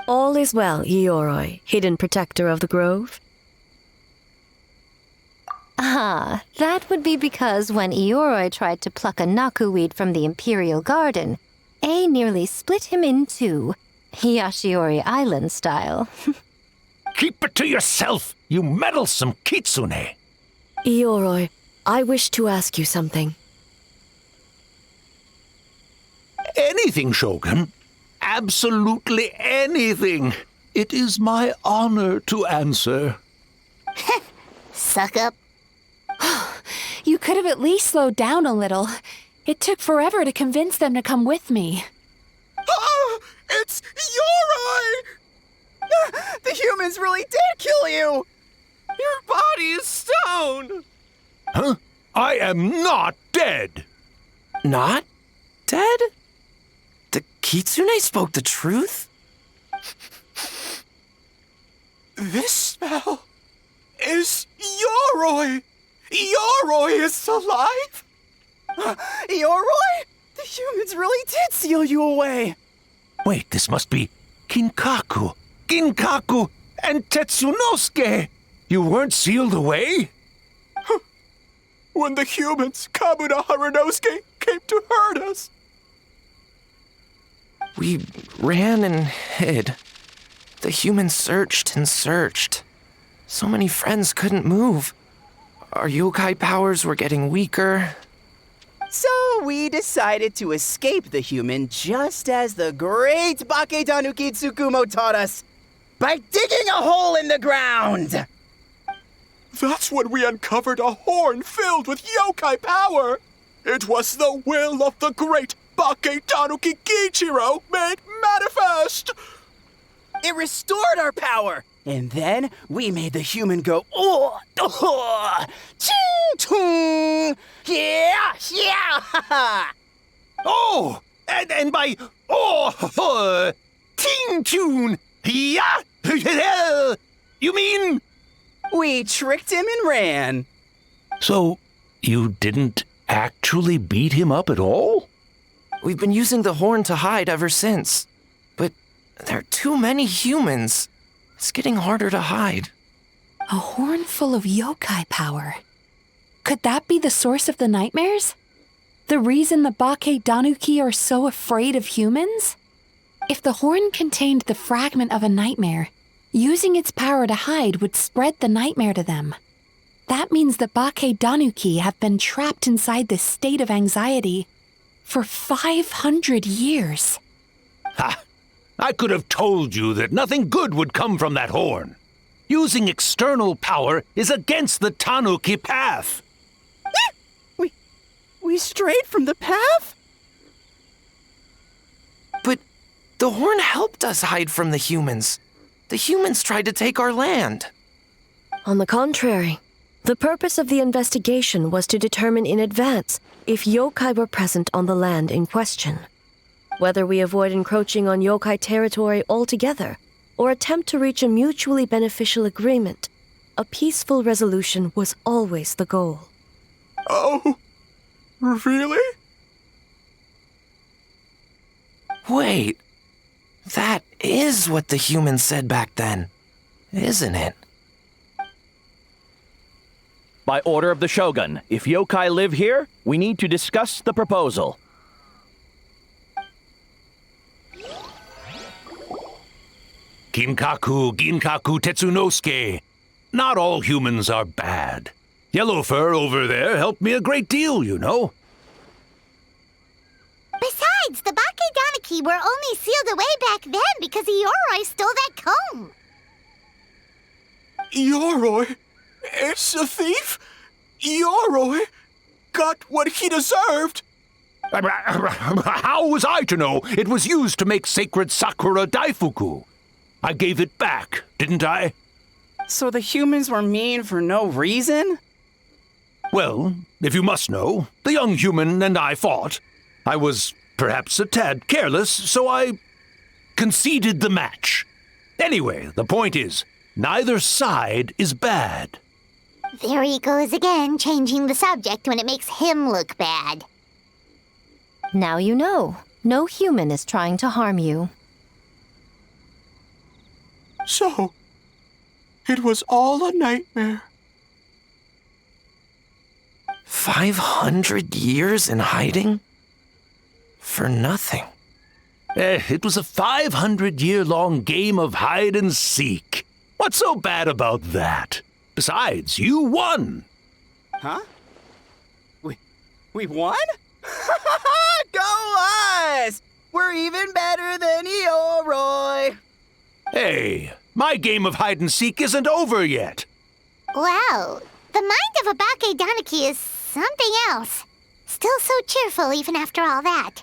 All is well, Ioroi, hidden protector of the grove. Ah, that would be because when Ioroi tried to pluck a Naku weed from the Imperial Garden, A nearly split him in two, Yashiori Island style. Keep it to yourself, you meddlesome kitsune! Ioroi, I wish to ask you something. Anything, Shogun. Absolutely anything. It is my honor to answer. Suck up. You could have at least slowed down a little. It took forever to convince them to come with me. Oh, it's Ioroi! The humans really did kill you! Your body is stone! Huh? I am not dead! Not dead? The kitsune spoke the truth? This spell is Ioroi! Ioroi is alive? Ioroi? The humans really did seal you away! Wait, this must be Ginkaku, and Tetsunosuke! You weren't sealed away? When the humans, Kamuna Harunosuke, came to hurt us. We ran and hid. The humans searched and searched. So many friends couldn't move. Our yokai powers were getting weaker. So we decided to escape the human just as the great Baketanuki Tsukumo taught us, by digging a hole in the ground! That's when we uncovered a horn filled with yokai power. It was the will of the great Baketanuki Kiichiro made manifest. It restored our power, and then we made the human go, ching-tung, yeah, Oh, and by, ting-tune, yeah, you mean? We tricked him and ran. So, you didn't actually beat him up at all? We've been using the horn to hide ever since. But there are too many humans. It's getting harder to hide. A horn full of yokai power. Could that be the source of the nightmares? The reason the Baketanuki are so afraid of humans? If the horn contained the fragment of a nightmare, using its power to hide would spread the nightmare to them. That means the Baketanuki have been trapped inside this state of anxiety for 500 years. Ha! I could have told you that nothing good would come from that horn. Using external power is against the Tanuki path. We strayed from the path? But the horn helped us hide from the humans. The humans tried to take our land. On the contrary, the purpose of the investigation was to determine in advance if yokai were present on the land in question. Whether we avoid encroaching on yokai territory altogether or attempt to reach a mutually beneficial agreement, a peaceful resolution was always the goal. Oh, really? Wait, that is what the humans said back then, isn't it? By order of the Shogun, if yokai live here, we need to discuss the proposal. Kinkaku, Ginkaku, Tetsunosuke. Not all humans are bad. Yellow Fur over there helped me a great deal, you know. Besides, the Bakedaniki were only sealed away back then because Yoroi stole that comb. Yoroi is a thief? Yoroi got what he deserved. How was I to know it was used to make sacred Sakura Daifuku? I gave it back, didn't I? So the humans were mean for no reason? Well, if you must know, the young human and I fought. I was perhaps a tad careless, so I conceded the match. Anyway, the point is, neither side is bad. There he goes again, changing the subject when it makes him look bad. Now you know. No human is trying to harm you. So, it was all a nightmare. 500 years in hiding? For nothing. It was a 500-year-long game of hide and seek. What's so bad about that? Besides, you won. Huh? We won? Go us! We're even better than Yoroi. Hey, my game of hide and seek isn't over yet. Wow, the mind of a Bakedaniki is something else. Still so cheerful even after all that.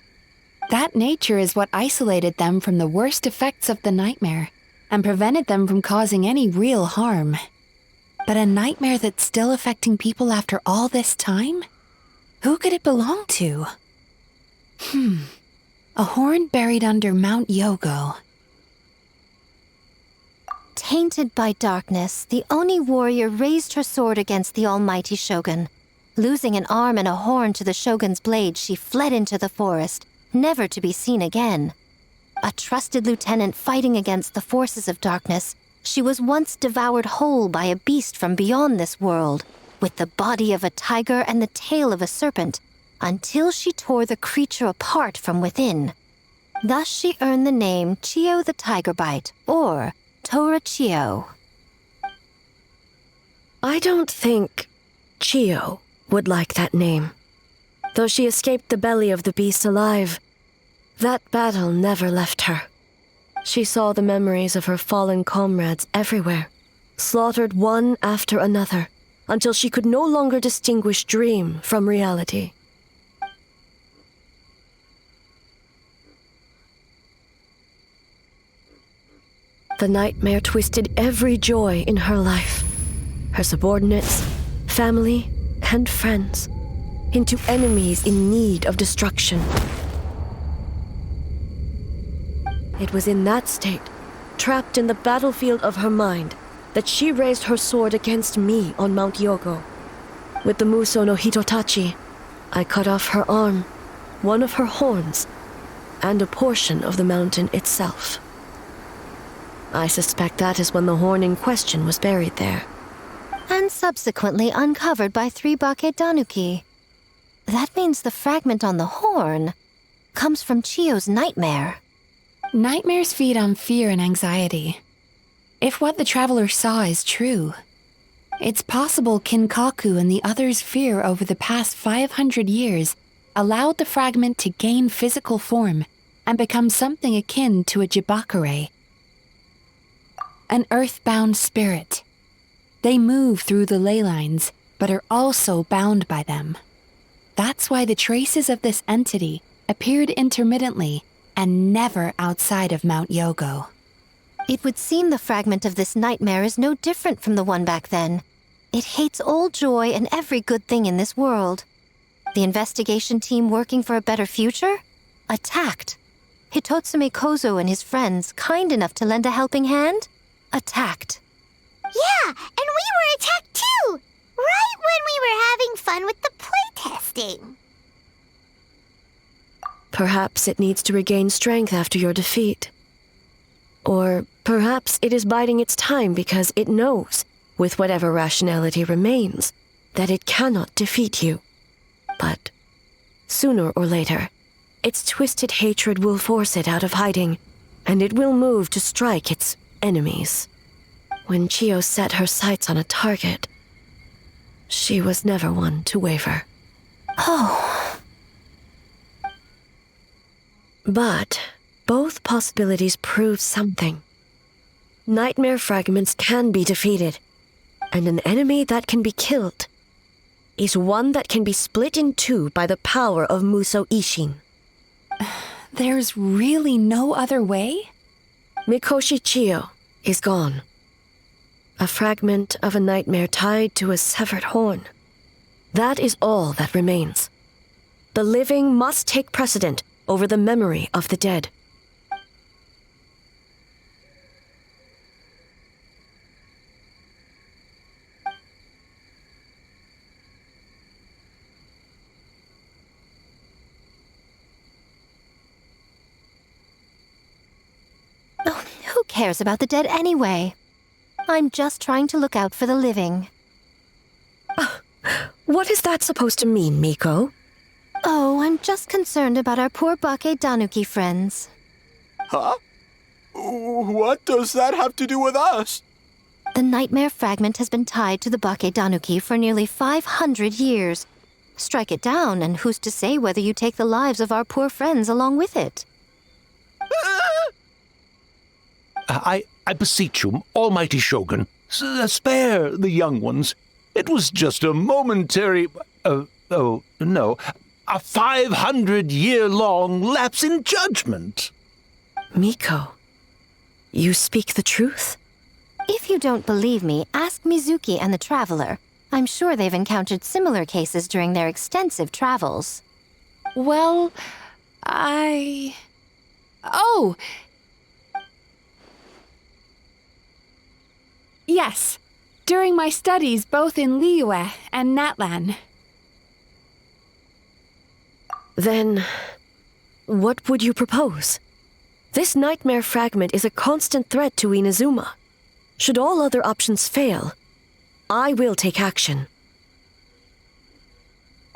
That nature is what isolated them from the worst effects of the nightmare and prevented them from causing any real harm. But a nightmare that's still affecting people after all this time? Who could it belong to? A horn buried under Mount Yogo. Tainted by darkness, the Oni warrior raised her sword against the almighty shogun. Losing an arm and a horn to the shogun's blade, she fled into the forest, never to be seen again. A trusted lieutenant fighting against the forces of darkness, she was once devoured whole by a beast from beyond this world, with the body of a tiger and the tail of a serpent, until she tore the creature apart from within. Thus she earned the name Chiyo the Tiger Bite, or Tora Chiyo. I don't think Chiyo would like that name. Though she escaped the belly of the beast alive, that battle never left her. She saw the memories of her fallen comrades everywhere, slaughtered one after another, until she could no longer distinguish dream from reality. The nightmare twisted every joy in her life, her subordinates, family, and friends, into enemies in need of destruction. It was in that state, trapped in the battlefield of her mind, that she raised her sword against me on Mount Yogo. With the Muso no Hitotachi, I cut off her arm, one of her horns, and a portion of the mountain itself. I suspect that is when the horn in question was buried there. And subsequently uncovered by 3 Bakedanuki. That means the fragment on the horn comes from Chiyo's nightmare. Nightmares feed on fear and anxiety. If what the traveler saw is true, it's possible Kinkaku and the others' fear over the past 500 years allowed the fragment to gain physical form and become something akin to a Jibakure. An earthbound spirit. They move through the ley lines, but are also bound by them. That's why the traces of this entity appeared intermittently and never outside of Mount Yogo. It would seem the fragment of this nightmare is no different from the one back then. It hates all joy and every good thing in this world. The investigation team working for a better future? Attacked. Hitotsume Kozo and his friends, kind enough to lend a helping hand? Attacked. Yeah, and we were attacked too! Right when we were having fun with the playtesting. Perhaps it needs to regain strength after your defeat. Or perhaps it is biding its time because it knows, with whatever rationality remains, that it cannot defeat you. But sooner or later, its twisted hatred will force it out of hiding, and it will move to strike its enemies. When Chiyo set her sights on a target, she was never one to waver. Oh. But both possibilities prove something. Nightmare fragments can be defeated, and an enemy that can be killed is one that can be split in two by the power of Muso Ishin. There's really no other way? Mikoshi Chiyo is gone. A fragment of a nightmare tied to a severed horn. That is all that remains. The living must take precedent over the memory of the dead. Oh, who cares about the dead anyway? I'm just trying to look out for the living. What is that supposed to mean, Miko? Oh, I'm just concerned about our poor Bake Danuki friends. Huh? What does that have to do with us? The nightmare fragment has been tied to the Bake Danuki for nearly 500 years. Strike it down, and who's to say whether you take the lives of our poor friends along with it? I beseech you, almighty Shogun, spare the young ones. It was just a momentary... a 500-year-long lapse in judgment. Miko, you speak the truth? If you don't believe me, ask Mizuki and the Traveler. I'm sure they've encountered similar cases during their extensive travels. Well, Oh! Yes, during my studies both in Liyue and Natlan. Then, what would you propose? This nightmare fragment is a constant threat to Inazuma. Should all other options fail, I will take action.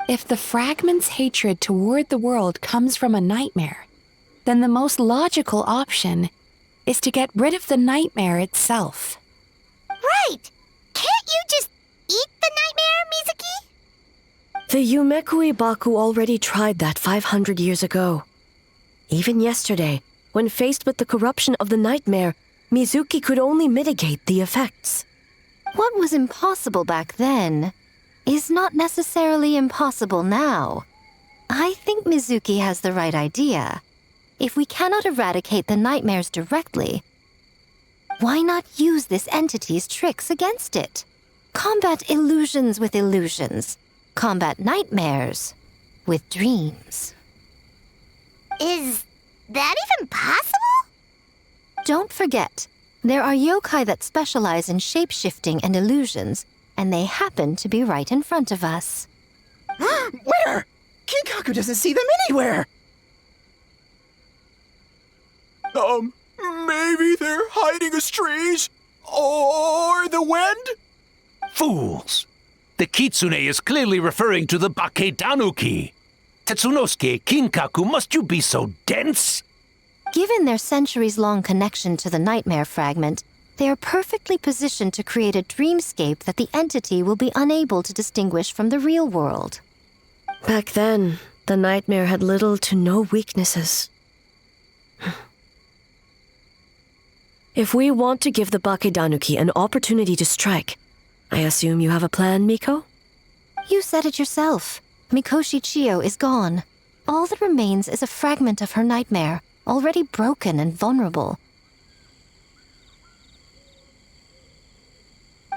If the fragment's hatred toward the world comes from a nightmare, then the most logical option is to get rid of the nightmare itself. Right! Can't you just eat the nightmare, Mizuki? The Yumekui Baku already tried that 500 years ago. Even yesterday, when faced with the corruption of the nightmare, Mizuki could only mitigate the effects. What was impossible back then is not necessarily impossible now. I think Mizuki has the right idea. If we cannot eradicate the nightmares directly, why not use this entity's tricks against it? Combat illusions with illusions. Combat nightmares with dreams. Is that even possible? Don't forget, there are yokai that specialize in shape-shifting and illusions, and they happen to be right in front of us. Where? Kinkaku doesn't see them anywhere! Maybe they're hiding us trees? Or the wind? Fools! The kitsune is clearly referring to the Bake Danuki. Tetsunosuke, Kinkaku, must you be so dense? Given their centuries-long connection to the nightmare fragment, they are perfectly positioned to create a dreamscape that the entity will be unable to distinguish from the real world. Back then, the nightmare had little to no weaknesses. If we want to give the Bake Danuki an opportunity to strike, I assume you have a plan, Miko? You said it yourself. Mikoshi Chiyo is gone. All that remains is a fragment of her nightmare, already broken and vulnerable.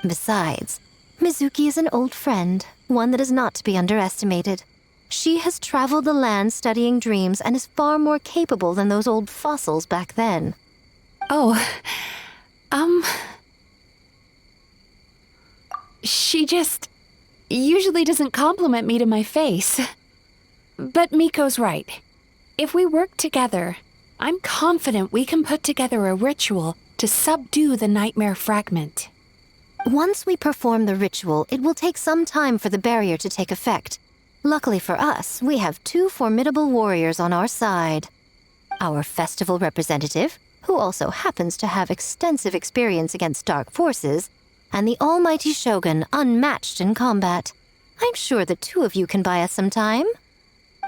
Besides, Mizuki is an old friend, one that is not to be underestimated. She has traveled the land studying dreams and is far more capable than those old fossils back then. She just usually doesn't compliment me to my face. But Miko's right. If we work together, I'm confident we can put together a ritual to subdue the nightmare fragment. Once we perform the ritual, it will take some time for the barrier to take effect. Luckily for us, we have two formidable warriors on our side. Our festival representative, who also happens to have extensive experience against dark forces, and the almighty Shogun, unmatched in combat. I'm sure the two of you can buy us some time.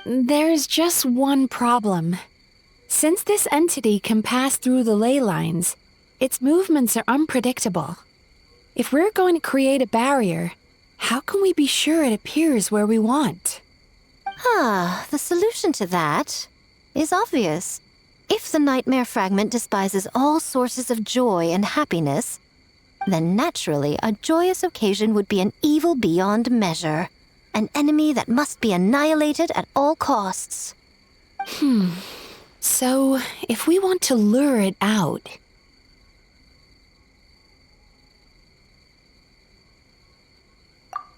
There's just one problem. Since this entity can pass through the ley lines, its movements are unpredictable. If we're going to create a barrier, how can we be sure it appears where we want? The solution to that is obvious. If the nightmare fragment despises all sources of joy and happiness, then naturally a joyous occasion would be an evil beyond measure, an enemy that must be annihilated at all costs. So, if we want to lure it out...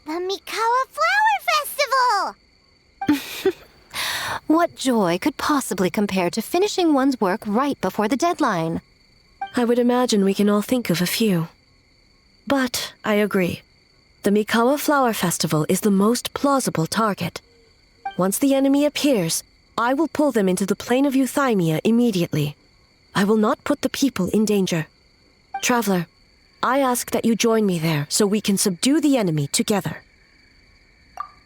The Mikawa Flower Festival! What joy could possibly compare to finishing one's work right before the deadline? I would imagine we can all think of a few. But I agree. The Mikawa Flower Festival is the most plausible target. Once the enemy appears, I will pull them into the plane of Euthymia immediately. I will not put the people in danger. Traveler, I ask that you join me there so we can subdue the enemy together.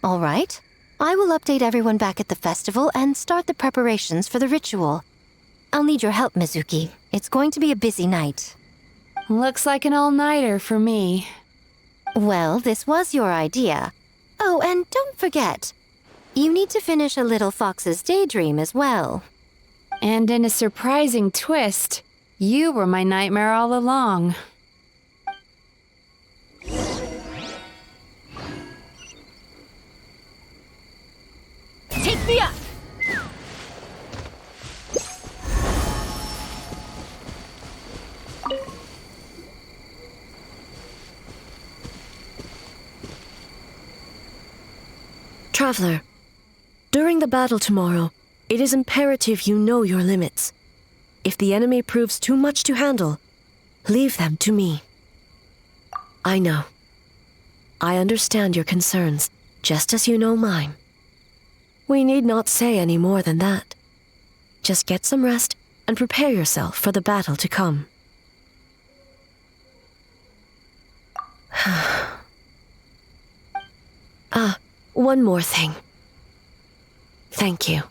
All right. I will update everyone back at the festival and start the preparations for the ritual. I'll need your help, Mizuki. It's going to be a busy night. Looks like an all-nighter for me. Well, this was your idea. Oh, and don't forget, you need to finish a little fox's daydream as well. And in a surprising twist, you were my nightmare all along. Take me up! Traveler, during the battle tomorrow, it is imperative you know your limits. If the enemy proves too much to handle, leave them to me. I know. I understand your concerns, just as you know mine. We need not say any more than that. Just get some rest and prepare yourself for the battle to come. One more thing. Thank you.